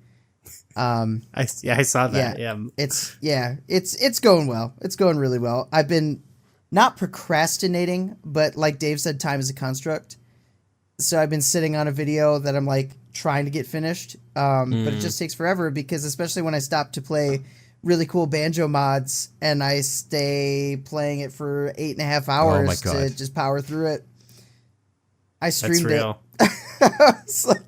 Speaker 1: I saw that. Yeah.
Speaker 4: It's going well. It's going really well. I've been not procrastinating, but like Dave said, time is a construct. So I've been sitting on a video that I'm like trying to get finished. But it just takes forever because especially when I stop to play really cool banjo mods and I stay playing it for 8.5 hours to just power through it. I streamed it. It's like,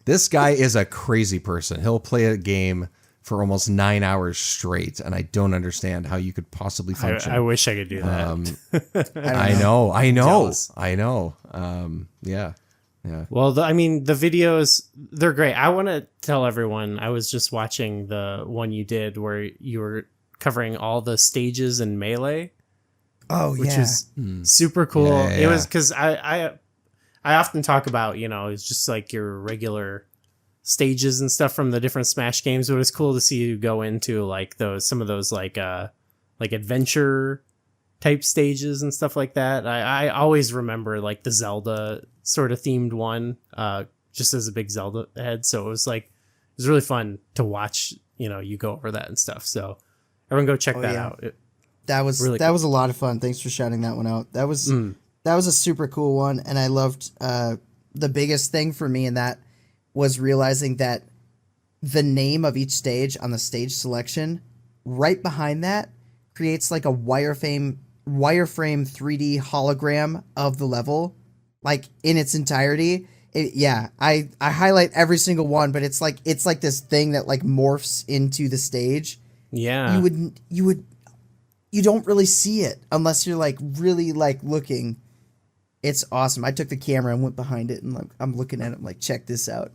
Speaker 3: this guy is a crazy person. He'll play a game for almost 9 hours straight, and I don't understand how you could possibly function.
Speaker 1: I wish I could do that.
Speaker 3: I know. Yeah.
Speaker 1: Well, I mean, the videos, they're great. I want to tell everyone, I was just watching the one you did where you were covering all the stages in Melee.
Speaker 4: Oh,
Speaker 1: which is super cool.
Speaker 3: Yeah.
Speaker 1: It was because I often talk about, it's just like your regular stages and stuff from the different Smash games, but it's cool to see you go into like some of those like adventure type stages and stuff like that. I always remember like the Zelda sort of themed one, just as a big Zelda head. So it was really fun to watch, you go over that and stuff. So everyone go check that out.
Speaker 4: That was
Speaker 1: really
Speaker 4: was a lot of fun. Thanks for shouting that one out. That was a super cool one. And I loved, the biggest thing for me in that was realizing that the name of each stage on the stage selection right behind that creates like a wireframe 3D hologram of the level, like in its entirety. I highlight every single one, but it's like this thing that like morphs into the stage.
Speaker 1: Yeah.
Speaker 4: You don't really see it unless you're like really like looking. It's awesome. I took the camera and went behind it and like I'm looking at it. I'm like, check this out.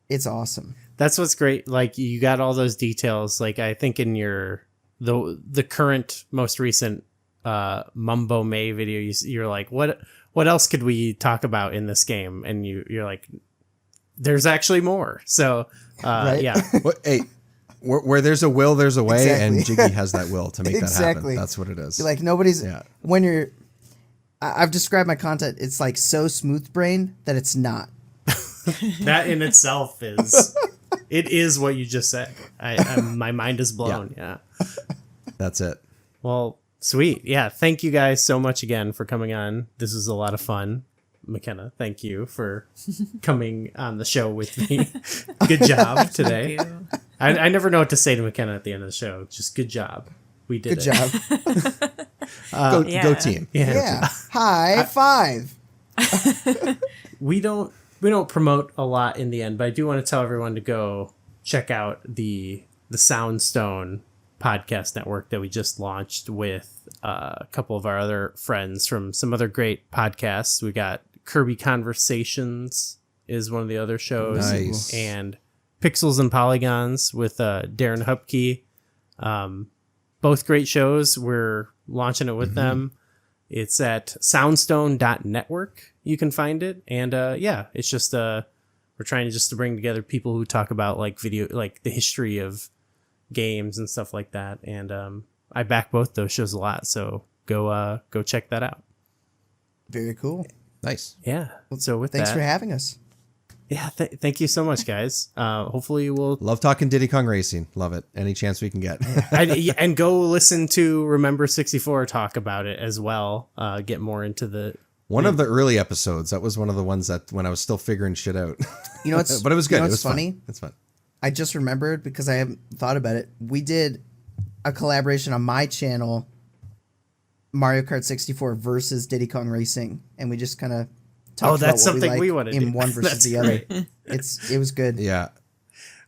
Speaker 4: It's awesome.
Speaker 1: That's what's great. Like you got all those details. Like I think in the current most recent Mumbo May video, you're like, what else could we talk about in this game? And you're like, there's actually more. So
Speaker 4: Right?
Speaker 1: yeah.
Speaker 3: Hey, where there's a will, there's a way,
Speaker 4: Exactly.
Speaker 3: and Jiggy has that will to make that
Speaker 4: Exactly.
Speaker 3: happen. That's what it is.
Speaker 4: Like when you're, I've described my content. It's like so smooth brain that it's not.
Speaker 1: That in itself is what you just said. My mind is blown. Yeah.
Speaker 3: That's it.
Speaker 1: Well, sweet. Yeah. Thank you guys so much again for coming on. This was a lot of fun. McKenna, thank you for coming on the show with me. Good job today. I never know what to say to McKenna at the end of the show. Just good job. We did
Speaker 4: Good
Speaker 1: it.
Speaker 4: job.
Speaker 3: Go team.
Speaker 4: Yeah. High five.
Speaker 1: We don't promote a lot in the end, but I do want to tell everyone to go check out the Soundstone podcast network that we just launched with a couple of our other friends from some other great podcasts. We got Kirby Conversations is one of the other shows.
Speaker 3: Nice.
Speaker 1: And Pixels and Polygons with Darren Hupke. Both great shows. We're launching it with them. It's at soundstone.network. You can find it. And it's just we're trying to bring together people who talk about like video, like the history of games and stuff like that. And I back both those shows a lot. So go check that out.
Speaker 4: Very cool.
Speaker 3: Nice.
Speaker 1: Yeah. So with
Speaker 4: Thanks
Speaker 1: that,
Speaker 4: for having us.
Speaker 1: Yeah. Thank you so much, guys. Hopefully we'll
Speaker 3: Love talking Diddy Kong Racing. Love it. Any chance we can get.
Speaker 1: and go listen to Remember 64 talk about it as well. Get more into the
Speaker 3: One of the early episodes. That was one of the ones that when I was still figuring shit out.
Speaker 4: You know what's
Speaker 3: but it was good.
Speaker 4: You know
Speaker 3: It was
Speaker 4: funny?
Speaker 3: fun. It's fun.
Speaker 4: I just remembered because I haven't thought about it. We did a collaboration on my channel, Mario Kart 64 versus Diddy Kong Racing, and we just kind of talked
Speaker 1: that's
Speaker 4: about what
Speaker 1: something we
Speaker 4: like
Speaker 1: want to
Speaker 4: in
Speaker 1: do.
Speaker 4: one versus
Speaker 1: That's
Speaker 4: the other. It was good.
Speaker 3: Yeah.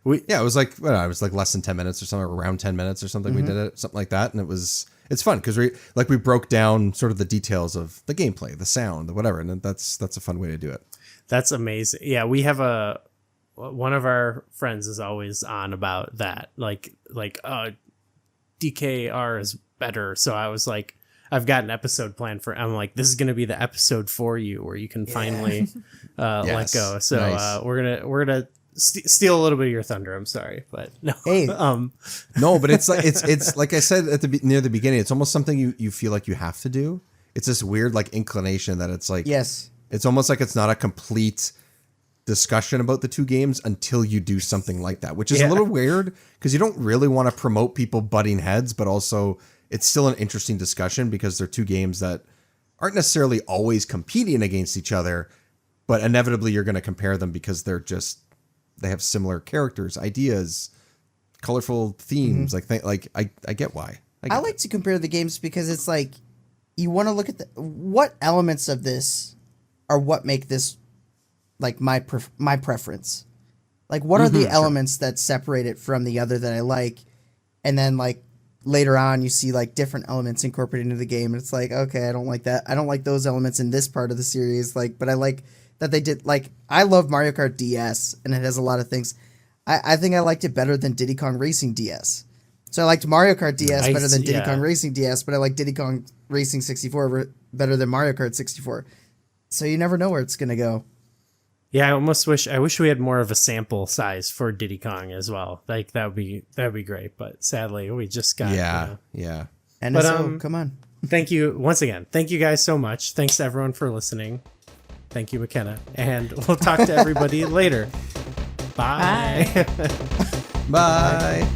Speaker 3: It was like, it was like less than 10 minutes or something, around 10 minutes or something. We did it, something like that. And it's fun because we broke down sort of the details of the gameplay, the sound, the whatever. And that's a fun way to do it.
Speaker 1: That's amazing. Yeah, we have one of our friends is always on about that. Like DKR is better. So I was like, I've got an episode planned I'm like, this is going to be the episode for you where you can finally let
Speaker 3: Yes.
Speaker 1: go. So
Speaker 3: Nice.
Speaker 1: we're gonna steal a little bit of your thunder. I'm sorry, but no.
Speaker 4: Hey.
Speaker 3: No, but it's like I said at near the beginning. It's almost something you feel like you have to do. It's this weird like inclination that it's like,
Speaker 4: yes,
Speaker 3: it's almost like it's not a complete discussion about the two games until you do something like that, which is a little weird because you don't really want to promote people butting heads, but also it's still an interesting discussion because they're two games that aren't necessarily always competing against each other, but inevitably you're going to compare them because they have similar characters, ideas, colorful themes. I get why.
Speaker 4: I like to compare the games because it's like you want to look at what elements of this are what make this like my preference. Like what are the elements that separate it from the other that I like, and then like later on you see like different elements incorporated into the game, and it's like, okay, I don't like that. I don't like those elements in this part of the series. Like, but I like that they did. Like, I love Mario Kart DS, and it has a lot of things. I think I liked it better than Diddy Kong Racing DS. So I liked Mario Kart DS better than Diddy Kong Racing DS, but I like Diddy Kong Racing 64 better than Mario Kart 64. So you never know where it's gonna go.
Speaker 1: Yeah, I wish we had more of a sample size for Diddy Kong as well. Like that'd be great, but sadly we just got
Speaker 4: And
Speaker 1: but
Speaker 4: come on.
Speaker 1: Thank you once again. Thank you guys so much. Thanks to everyone for listening. Thank you, McKenna, and we'll talk to everybody later. Bye.
Speaker 3: Bye.